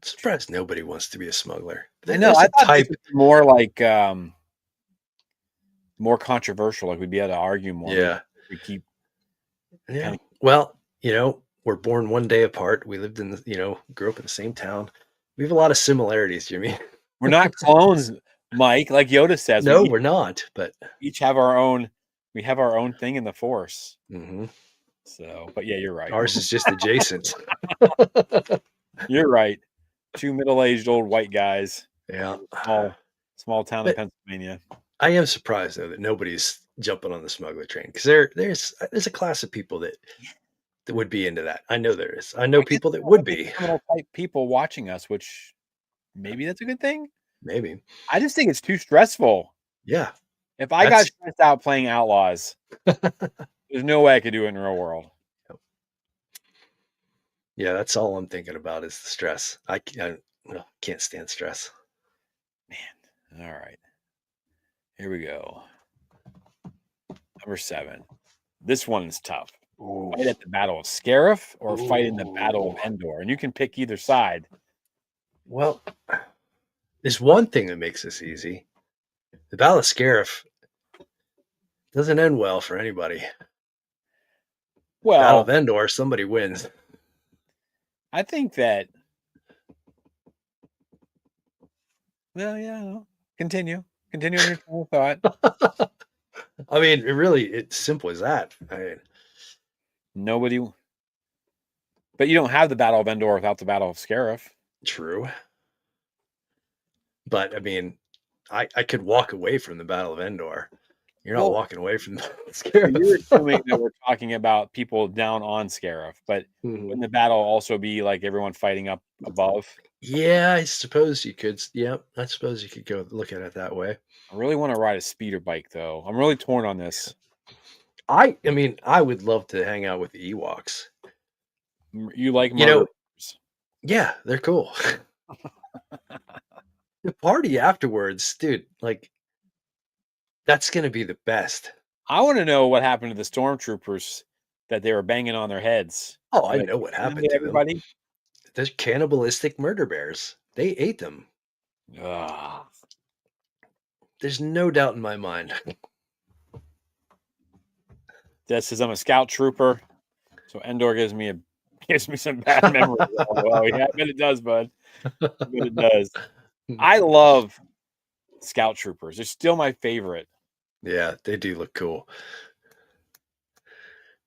Surprised nobody wants to be a smuggler. I know. There's I a thought this type. was more like more controversial. Like we'd be able to argue more. Yeah. We keep Yeah. kind of. Well, we're born one day apart. We lived grew up in the same town. We have a lot of similarities, Jimmy. We're not clones, Mike. Like Yoda says, No, we're not. But each have our own. We have our own thing in the Force. mhm. So, but yeah, you're right. Ours is just adjacent. You're right. Two middle-aged old white guys. Yeah. Small town in But Pennsylvania. I am surprised though that nobody's jumping on the smuggler train because there's a class of people that would be into that. I know there is. I know people that would be. Criminal type people watching us, which maybe that's a good thing. Maybe. I just think it's too stressful. Yeah. If I got stressed out playing Outlaws, there's no way I could do it in the real world. Yeah, that's all I'm thinking about is the stress. I can't stand stress. Man. All right. Here we go. Number 7. This one is tough. Ooh. Fight at the Battle of Scarif or fight in the Battle of Endor. And you can pick either side. Well, there's one thing that makes this easy. The Battle of Scarif doesn't end well for anybody. Well, Battle of Endor, somebody wins. I think that. Well, yeah. Continue on your train of thought. I mean, it's simple as that. I mean, nobody. But you don't have the Battle of Endor without the Battle of Scarif. True. But I mean, I could walk away from the Battle of Endor. You're not walking away from Scarif. You're assuming that we're talking about people down on Scarif, but wouldn't the battle also be like everyone fighting up above? Yeah, I suppose you could. Yeah, I suppose you could go look at it that way. I really want to ride a speeder bike, though. I'm really torn on this. I mean, I would love to hang out with the Ewoks. You like murderers? Yeah, they're cool. The party afterwards, dude, like that's gonna be the best. I want to know what happened to the stormtroopers that they were banging on their heads. Oh, I know what happened to everybody. They're cannibalistic murder bears. They ate them. There's no doubt in my mind. That says I'm a scout trooper, so Endor gives me some bad memories. Oh, yeah, I bet it does, bud. I bet it does. I love scout troopers. They're still my favorite. Yeah, they do look cool.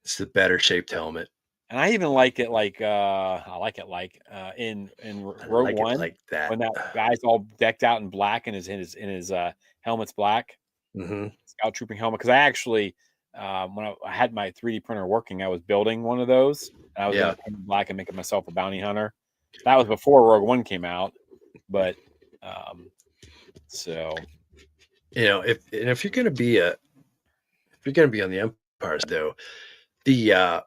It's the better shaped helmet. And I even like it in Rogue One like that. when that guy's all decked out in black and his helmet's black. Mm-hmm. Scout trooping helmet. Because I actually when I had my 3D printer working, I was building one of those. And I was going to paint black and make myself a bounty hunter. That was before Rogue One came out, but so if you're gonna be on the Empire, though, the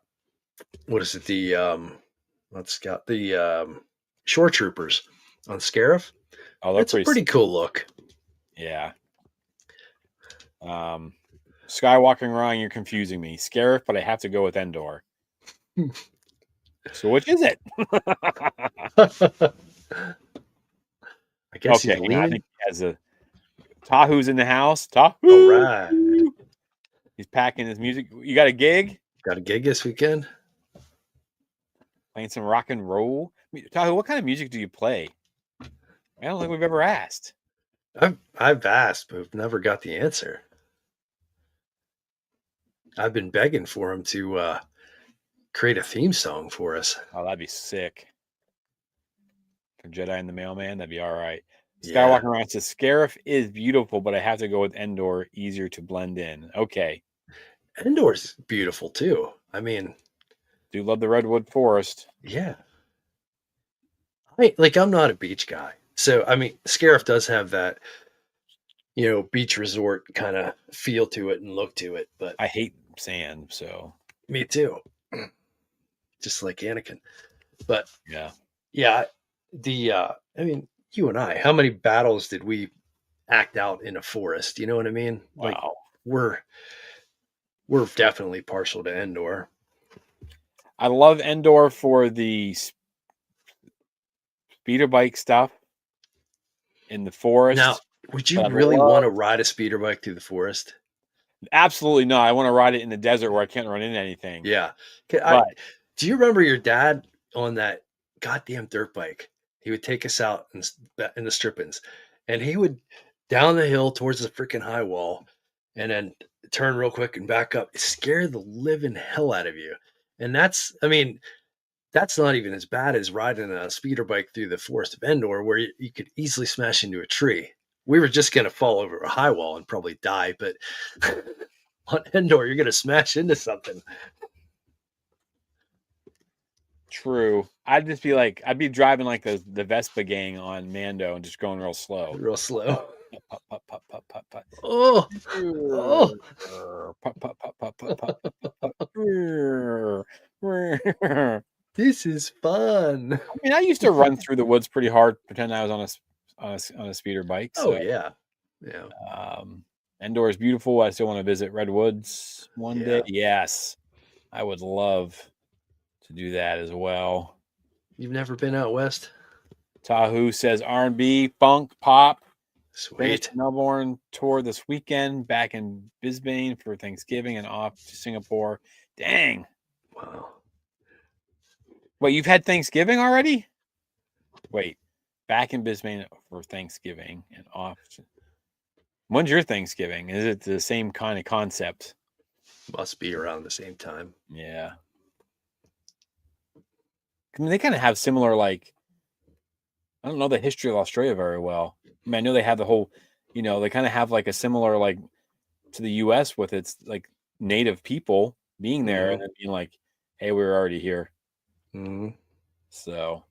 what is it? The shore troopers on Scarif. Oh, that's a pretty cool look. Yeah. Skywalking wrong, you're confusing me. Scarif, but I have to go with Endor. So which is it? I guess okay, I think he has a Tahu's in the house. Tahu. All right. He's packing his music. You got a gig? Got a gig this weekend? Playing some rock and roll? Tahu, what kind of music do you play? I don't think we've ever asked. I've asked, but I've never got the answer. I've been begging for him to create a theme song for us. Oh, that'd be sick. For Jedi and the Mailman, that'd be all right. Skywalker around says Scarif is beautiful, but I have to go with Endor. Easier to blend in. Okay. Endor's beautiful too. I mean, do love the redwood forest. Yeah. I'm not a beach guy, so I mean, Scarif does have that, beach resort kind of feel to it and look to it. But I hate sand, so me too. Just like Anakin. But Yeah. yeah, I mean, you and I, how many battles did we act out in a forest? You know what I mean? Like Wow. we're we're definitely partial to Endor. I love Endor for the speeder bike stuff in the Now, forest, would you but I really want love to ride a speeder bike through the forest? absolutely not. I want to ride it in the desert where I can't run into anything. Yeah. But Do you remember your dad on that goddamn dirt bike? He would take us out in the strippings, and he would down the hill towards the freaking high wall, and then turn real quick and back up. It scared the living hell out of you. And I mean, that's not even as bad as riding a speeder bike through the forest of Endor, where you could easily smash into a tree. We were just going to fall over a high wall and probably die, but on Endor, you're going to smash into something. true. I'd be driving like the Vespa gang on Mando and just going real slow. Real slow. Pop, pop, pop, pop, pop, pop. Oh, oh, Pop, pop, pop, pop, pop, pop, pop, pop. this is fun. I mean, I used to run through the woods pretty hard, pretend I was on a speeder bike. Oh, So, yeah. Yeah. Endor is beautiful. I still want to visit Redwoods one day. Yeah. Yes, I would love to do that as well. You've never been out west? Tahu says R&B, funk, pop. Finished Sweet. the Melbourne tour this weekend, back in Brisbane for Thanksgiving and off to Singapore. Dang. Wow. Wait, you've had Thanksgiving already? Wait, back in Brisbane for Thanksgiving and off. When's your Thanksgiving? Is it the same kind of concept? Must be around the same time. Yeah. I mean, they kind of have similar, like, I don't know the history of Australia very well. I mean, I know they have the whole, they kind of have like a similar, like, to the US with its like native people being there and then being like, hey, we were already here. Mm-hmm. So,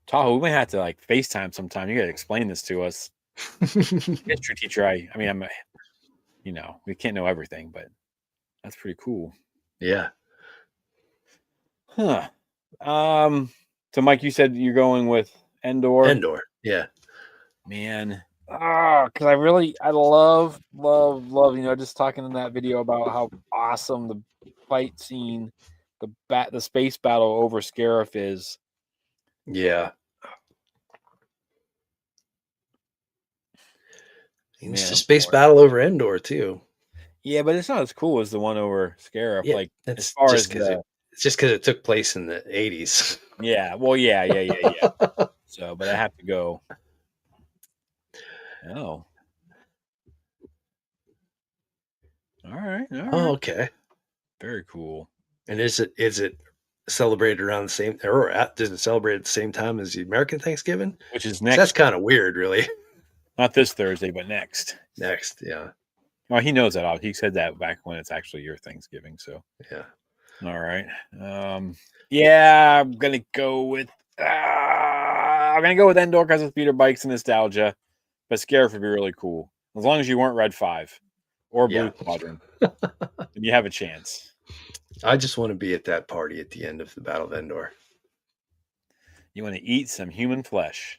Tahoe, we may have to like FaceTime sometime. You got to explain this to us. History teacher, I mean, we can't know everything, but that's pretty cool. Yeah. Huh. So Mike, you said you're going with Endor. Endor. Yeah. Man. Because I love, just talking in that video about how awesome the fight scene, the space battle over Scarif is. Yeah. It's a space battle over Endor too. Yeah, but it's not as cool as the one over Scarif. Yeah, like it's as far just as because it's just because it took place in the 80s. Yeah. Well, yeah. So, but I have to go. Oh. All right. Oh, okay. Very cool. And is it celebrated around the same, or does it celebrate at the same time as the American Thanksgiving? Which is next. That's kind of weird, really. Not this Thursday, but next. Next, yeah. Well, he knows that. He said that back when it's actually your Thanksgiving. So yeah. All right. Yeah, I'm gonna go with Endor because of speeder bikes and nostalgia. But Scarif would be really cool as long as you weren't Red 5 or Blue Squadron. Then you have a chance. I just want to be at that party at the end of the Battle of Endor. You want to eat some human flesh?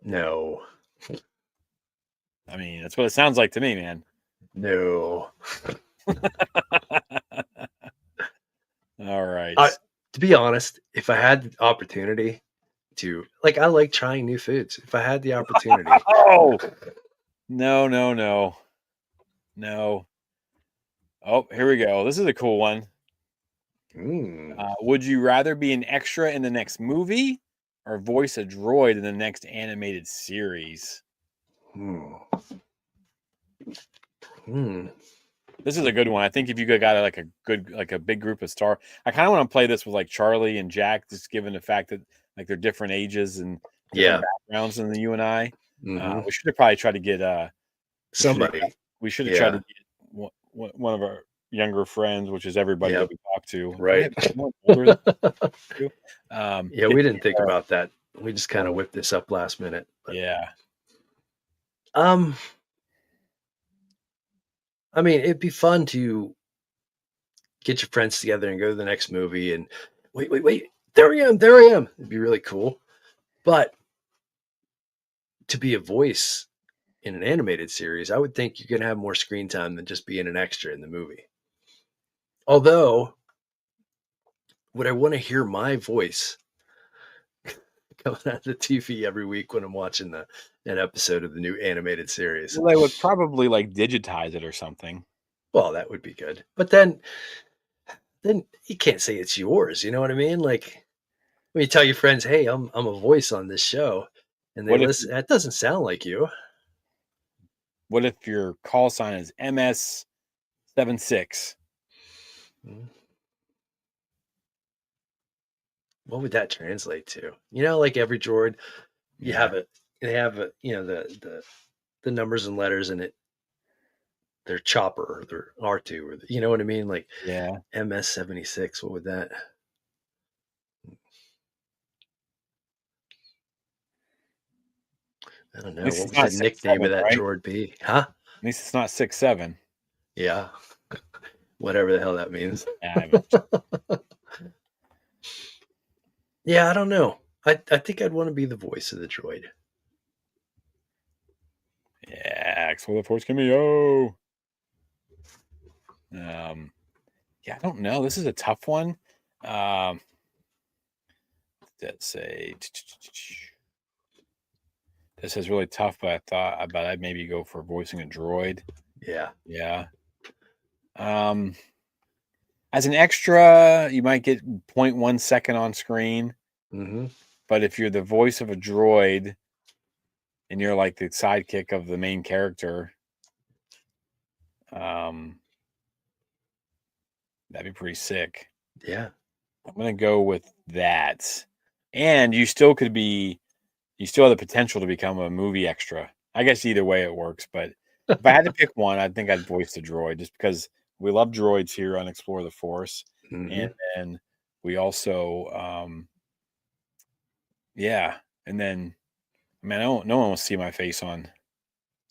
No. I mean, that's what it sounds like to me, man. No. All right. To be honest, if I had the opportunity to, I like trying new foods. If I had the opportunity. Oh, no. Oh, here we go. This is a cool one. Would you rather be an extra in the next movie or voice a droid in the next animated series? This is a good one. I think if you got a big group of I kind of want to play this with like Charlie and Jack, just given the fact that like they're different ages and different backgrounds than you and I. We should have probably tried to get somebody. We should have tried to get one of our younger friends, which is everybody that we talk to. Right. Yeah, we didn't think about that. We just kind of whipped this up last minute. But. Yeah. I mean, it'd be fun to get your friends together and go to the next movie and wait, there I am. It'd be really cool. But to be a voice in an animated series, I would think you can have more screen time than just being an extra in the movie. Although, would I want to hear my voice coming out of the TV every week when I'm watching an episode of the new animated series? Well, they would probably like digitize it or something. Well, that would be good. But then you can't say it's yours. You know what I mean? Like when you tell your friends, "Hey, I'm a voice on this show," and they What if listen, that doesn't sound like you. what if your call sign is MS76? Mm. What would that translate to? You know, like every droid, you have it. They have it. You know the numbers and letters in it. Their chopper or their R2 or you know what I mean? Like Yeah. MS-76. What would that? I don't At know. least What it's would not the nickname 6'7", of that right? droid be? Huh? At least it's not 6'7". Yeah. Whatever the hell that means. Yeah, Yeah, I don't know. I think I'd want to be the voice of the droid. yeah, explore the force can be oh. Yeah, I don't know. This is a tough one. Let's say this is really tough, but I'd maybe go for voicing a droid. Yeah. Yeah. As an extra, you might get 0.1 second on screen. Mm-hmm. But if you're the voice of a droid and you're like the sidekick of the main character, that'd be pretty sick. Yeah. I'm gonna go with that. And you still have the potential to become a movie extra. I guess either way it works, but if I had to pick one, I think I'd voice the droid just because we love droids here on Explore the Force. Mm-hmm. And then we also yeah. And then I mean no one will see my face on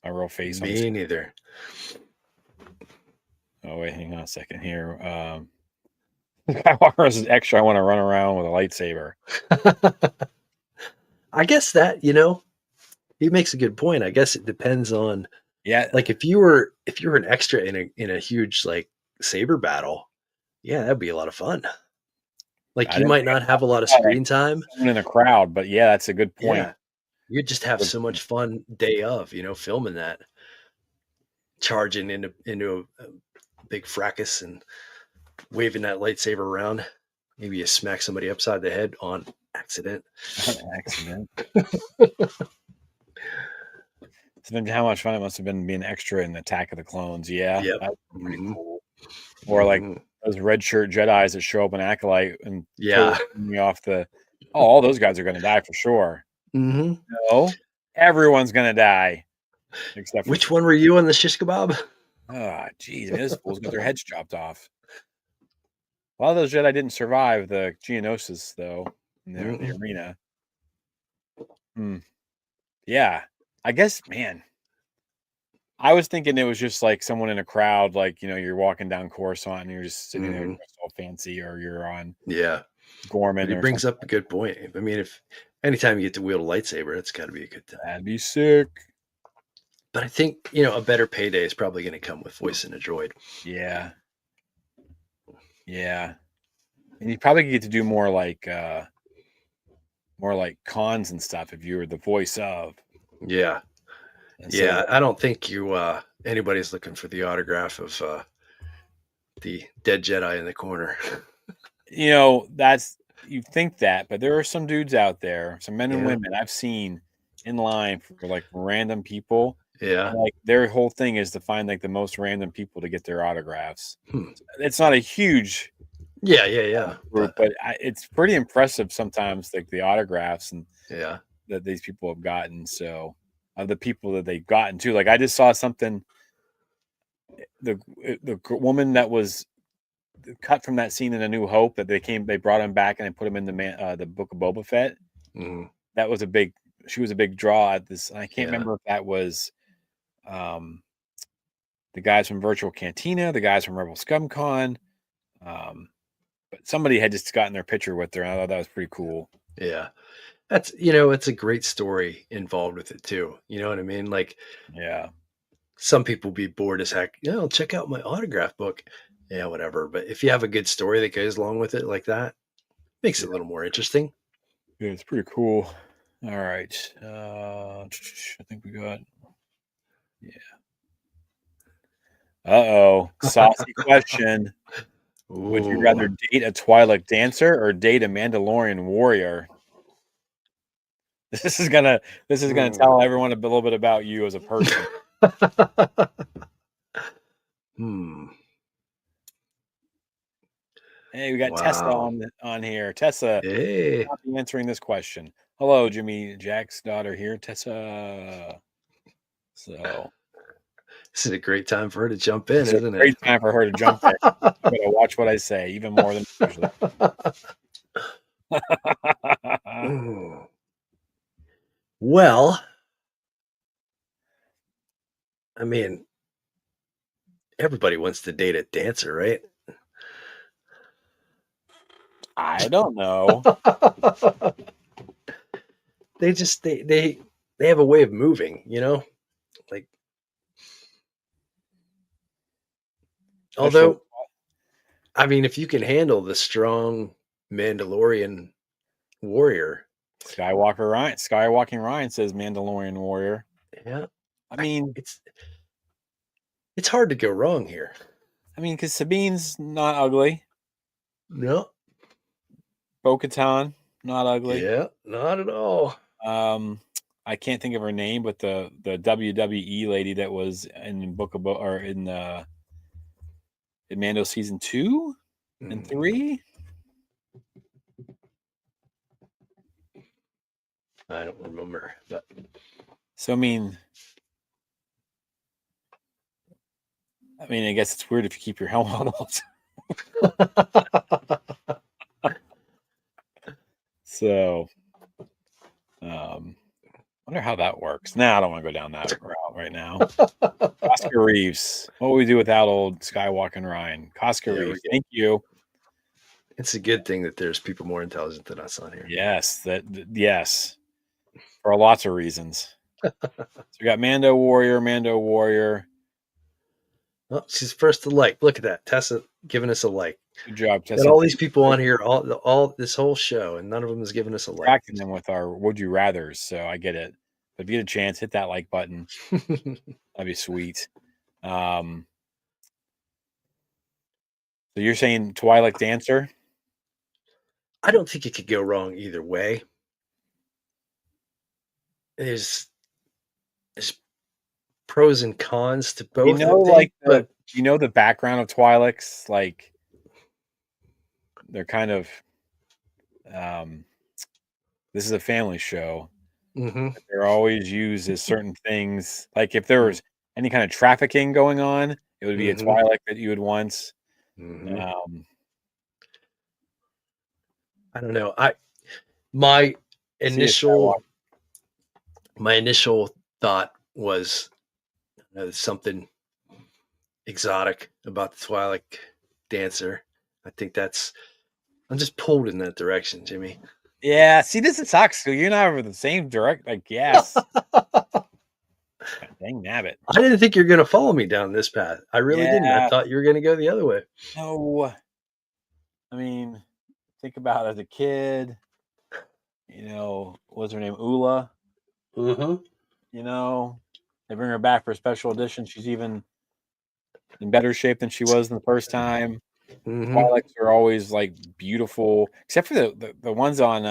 my real face on Me neither. Oh wait, hang on a second here. Skywalker is extra. I want to run around with a lightsaber. I guess that, he makes a good point. I guess it depends on Yeah, like if you were an extra in a huge like saber battle, yeah, that'd be a lot of fun. Like I you didn't might not have a lot of screen time. someone in a crowd, but yeah, that's a good point. Yeah. You'd just have so much fun day of, filming that. Charging into a big fracas and waving that lightsaber around. Maybe you smack somebody upside the head on accident. Accident. So how much fun it must have been being extra in Attack of the Clones. Yeah, Yep. that's pretty Mhm. cool. Or like Mhm. those red shirt Jedis that show up in Acolyte and Yeah. totally me off the. Oh, all those guys are going to die for sure. Mm-hmm. No, everyone's going to die except for Which one were you on the shish kebab? Ah, geez, those fools got their heads chopped off. A lot of those Jedi didn't survive the Geonosis, though, in the arena. Yeah, I guess, man. I was thinking it was just like someone in a crowd, like you're walking down Coruscant and you're just sitting there dressed all fancy, or you're on Gorman. But he brings up a good point. I mean, if anytime you get to wield a lightsaber, it's got to be a good time. That'd be sick. But I think a better payday is probably going to come with voicing a droid. Yeah, and you probably get to do more like cons and stuff if you were the voice of. Yeah. Yeah, I don't think anybody's looking for the autograph of the dead Jedi in the corner. You think that, but there are some dudes out there, some men and women I've seen in line for like random people. Yeah. Like their whole thing is to find like the most random people to get their autographs. It's not a huge group, but it's pretty impressive sometimes, like the autographs and that these people have gotten. So of the people that they've gotten to, like I just saw something. The woman that was cut from that scene in A New Hope that they brought him back and they put him in the Book of Boba Fett. That was she was a big draw at this. I can't remember if that was the guys from Virtual Cantina, the guys from Rebel ScumCon. But But somebody had just gotten their picture with her. And I thought that was pretty cool. Yeah. That's, it's a great story involved with it too. You know what I mean? Like Yeah. some people be bored as heck. Check out my autograph book. Yeah, whatever. But if you have a good story that goes along with it like that, makes it a little more interesting. Yeah, it's pretty cool. All right. I think we got. Yeah. Uh-oh. Saucy question. Would you Ooh. rather date a Twilight dancer or date a Mandalorian warrior? This is gonna tell everyone a little bit about you as a person. Hey, we got Tessa Wow. on here. Tessa, Hey. I'll be answering this question. Hello, Jimmy Jack's daughter here, Tessa. So This is a great time for her to jump in, it's a isn't it? great time for her to jump in. I'm gonna watch what I say, even more than usually. Well, I mean, everybody wants to date a dancer, right? I don't know. They just they have a way of moving, like although I mean if you can handle the strong Mandalorian warrior. Skywalking Ryan says Mandalorian warrior. Yeah. I mean, it's hard to go wrong here. I mean, because Sabine's not ugly. No. Bo-Katan, not ugly. Yeah, not at all. I can't think of her name, but the WWE lady that was in Book of or in Mando season 2 and 3. I don't remember, but so I mean, I guess it's weird if you keep your helmet on all the time. So, wonder how that works. Nah, I don't want to go down that route right now. Oscar Reeves. What would we do without old Skywalking Ryan? Oscar Reeves. Thank you. It's a good thing that there's people more intelligent than us on here. Yes, yes. For lots of reasons. So we got Mando Warrior. Oh, she's first to like. Look at that. Tessa giving us a like. Good job, Tessa. Got all these people on here, all this whole show, and none of them has given us a like. Tracking them with our would you rather's, so I get it. But if you get a chance, hit that like button. That'd be sweet. So you're saying Twilight Dancer? I don't think it could go wrong either way. There's pros and cons to both. The background of Twi'leks, like they're kind of this is a family show. Mm-hmm. They're always used as certain things. Like if there was any kind of trafficking going on, it would be a Twi'lek that you would want. Mm-hmm. I don't know. My initial thought was something exotic about the Twi'lek dancer. I think I'm just pulled in that direction, Jimmy. Yeah, see, this sucks. So you're not over the same direct. Like, yes. Dang nabbit. I didn't think you were going to follow me down this path. I really didn't. I thought you were going to go the other way. No. I mean, think about it, as a kid, what's her name? Ula. Mm-hmm. They bring her back for a special edition. She's even in better shape than she was in the first time. Mm-hmm. Twi'leks are always like beautiful, except for the ones on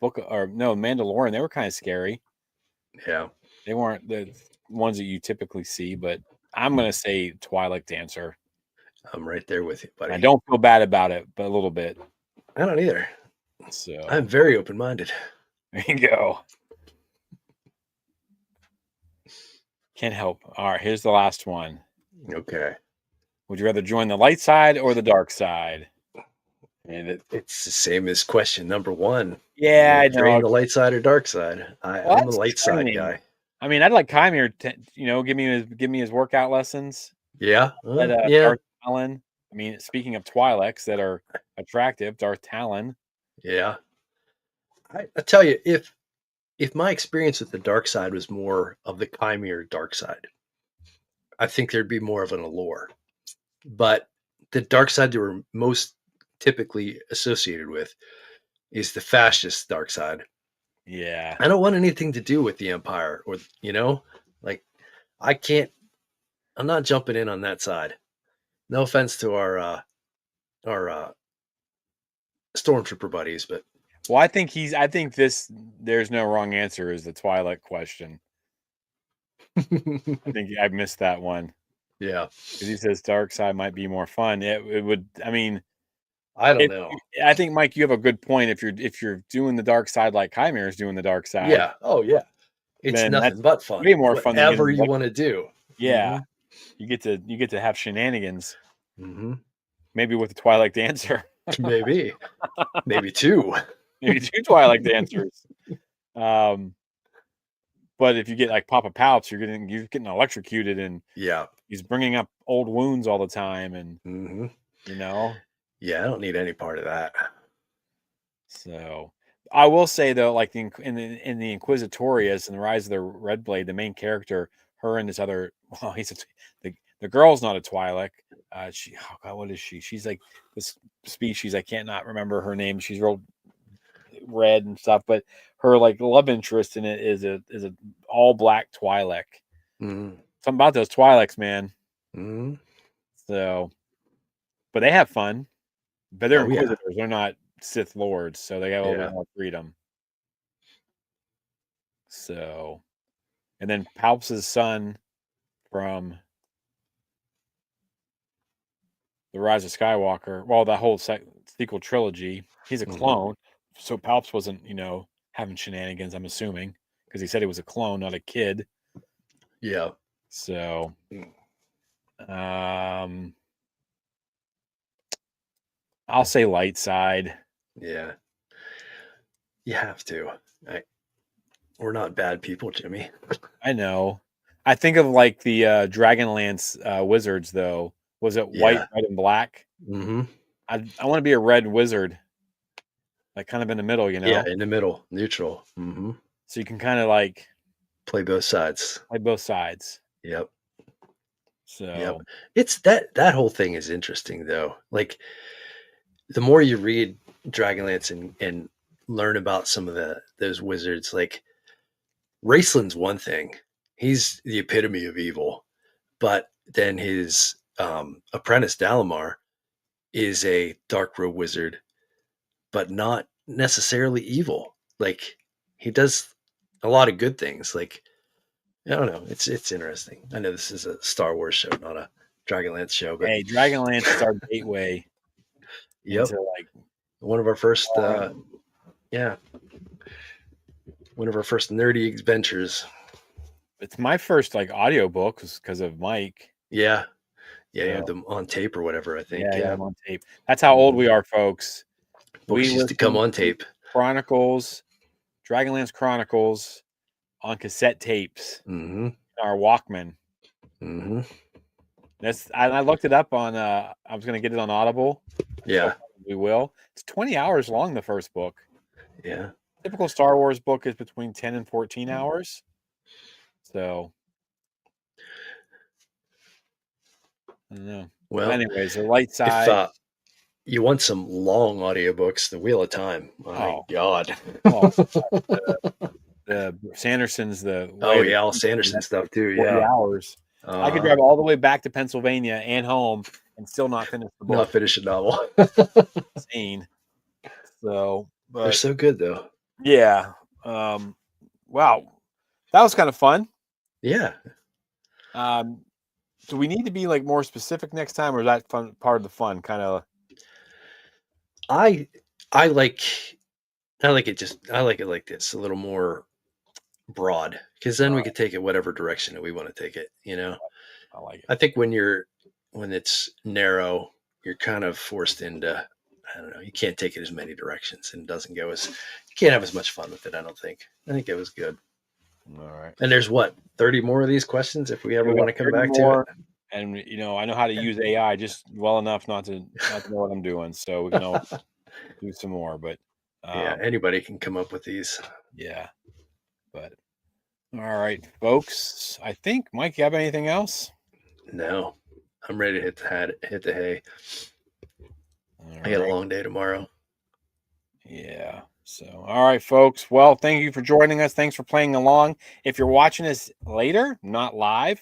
Mandalorian. They were kind of scary. Yeah, they weren't the ones that you typically see. But I'm gonna say Twilight Dancer. I'm right there with you, buddy. I don't feel bad about it, but a little bit. I don't either. So I'm very open-minded. There you go. Can't help. All right, here's the last one. Okay. Would you rather join the light side or the dark side? And it's the same as question number 1. Yeah, I know. Drain the light side or dark side. I'm a light side guy. I mean, I'd like Kymir to, give me his workout lessons. Yeah. Dark Alan. I mean, speaking of Twi'leks that are attractive, Darth Talon. Yeah. I tell you, if my experience with the dark side was more of the Chimere dark side, I think there'd be more of an allure. But the dark side they were most typically associated with is the fascist dark side. Yeah. I don't want anything to do with the Empire or, like I can't, I'm not jumping in on that side. No offense to our stormtrooper buddies, but Well, I think there's no wrong answer is the Twi'lek question. I think I missed that one. yeah, Because he says dark side might be more fun. It would. I mean, I don't know. I think Mike, you have a good point. If you're doing the dark side like Chimera is doing the dark side, Yeah. Oh, yeah. It's then nothing that's but fun. way more fun than Whatever getting you want to do. yeah. You get to have shenanigans, Mm-hmm. maybe with the Twi'lek dancer, Maybe, maybe two. maybe two Twi'lek dancers. But if you get like Papa Palps, you're getting electrocuted, and Yeah. he's bringing up old wounds all the time, and Mm-hmm. you know. Yeah, I don't need any part of that. So I will say though, like in the Inquisitorius and the Rise of the Red Blade, the main character, her and this other, well, the girl's not a Twi'lek. Oh God, what is she? She's like this species. I can't not remember her name. She's real red and stuff, but her like love interest in it is a all black Twi'lek. Mm-hmm. Something about those Twi'leks, man. Mm-hmm. So, but they have fun. But they're Oh, yeah. Inquisitors. They're not Sith Lords, so they got a little Yeah. bit more freedom. So, and then Palps' son from the Rise of Skywalker, well, the whole sequel trilogy, he's a Mhm. clone. So Palps wasn't, having shenanigans, I'm assuming, because he said he was a clone, not a kid. Yeah. So, I'll say light side. Yeah. You have to. We're not bad people, Jimmy. I know. I think of like the Dragonlance wizards, though. Was it white, Yeah. red, and black? Mm-hmm. I want to be a red wizard, like kind of in the middle, Yeah, in the middle, neutral. Mm-hmm. So you can kind of like Play both sides. play both sides. Yep. So Yep. It's that whole thing is interesting though. Like the more you read Dragonlance and learn about some of those wizards, like Raceland's one thing. He's the epitome of evil. But then his apprentice Dalamar is a dark robe wizard, but not necessarily evil. Like he does a lot of good things. Like I don't know. It's interesting. I know this is a Star Wars show, not a Dragonlance show, but hey, Dragonlance is our gateway yep, into like one of our first, yeah, one of our first nerdy adventures. it's my first like audiobook because of Mike. Yeah, yeah, you So, had them on tape or whatever. I think. yeah, I'm on tape. That's how old we are, folks. Books used to come on tape. Chronicles, Dragonlance Chronicles on cassette tapes. Mm-hmm. Our Walkman. Mm-hmm. I looked it up on. I was going to get it on Audible. Yeah. We will. It's 20 hours long. The first book. Yeah. Typical Star Wars book is between 10 and 14 hours. So I don't know. Well, but anyways, the light side. If you want some long audiobooks, The Wheel of Time. My God. The Sandersons, Al Sanderson stuff too. 40 Yeah. hours. I could drive all the way back to Pennsylvania and home and still not finish the book. Not finish a novel. Insane. So, but they're so good though. Yeah. Wow. That was kind of fun. Yeah. Do we need to be like more specific next time, or is that fun part of the fun? Kind of. I like it like this, a little more broad, because then we could take it whatever direction that we want to take it. I like it. I think when it's narrow, you're kind of forced into, I don't know, you can't take it as many directions, and it doesn't go as, you can't have as much fun with it. I don't think. I think it was good. All right. And there's 30 more of these questions if we ever want to come back to it. And I know how to use AI just well enough not to know what I'm doing. So we can all do some more. But Yeah, anybody can come up with these. yeah. But all right, folks. I think, Mike, you have anything else? No, I'm ready to hit the hay. All I got a right. long day tomorrow. Yeah. So, all right, folks. Well, thank you for joining us. Thanks for playing along. If you're watching this later, not live,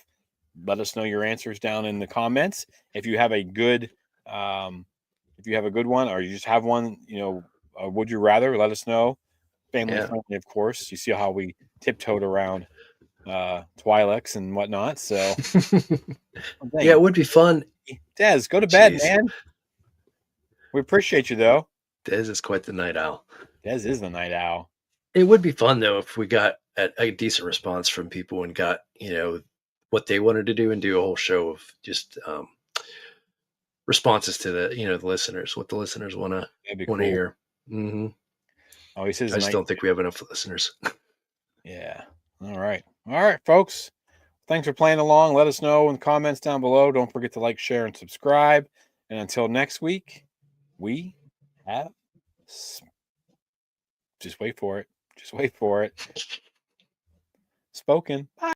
let us know your answers down in the comments. If you have a good, one, or you just have one, would you rather? Let us know. Family Yeah. friendly, of course. You see how we tiptoed around Twi'leks and whatnot. So, Yeah, it would be fun. Des, go to bed, Jeez. man. We appreciate you though. Dez is quite the night owl. Des is the night owl. It would be fun though if we got a decent response from people and got what they wanted to do and do a whole show of just responses to the listeners, what the listeners want That'd be to cool. hear. Mm-hmm. Oh, he says I just don't think we have enough listeners. Yeah. All right, folks. Thanks for playing along. Let us know in the comments down below. Don't forget to like, share, and subscribe. And until next week, we have. Just wait for it. Just wait for it. Spoken. Bye.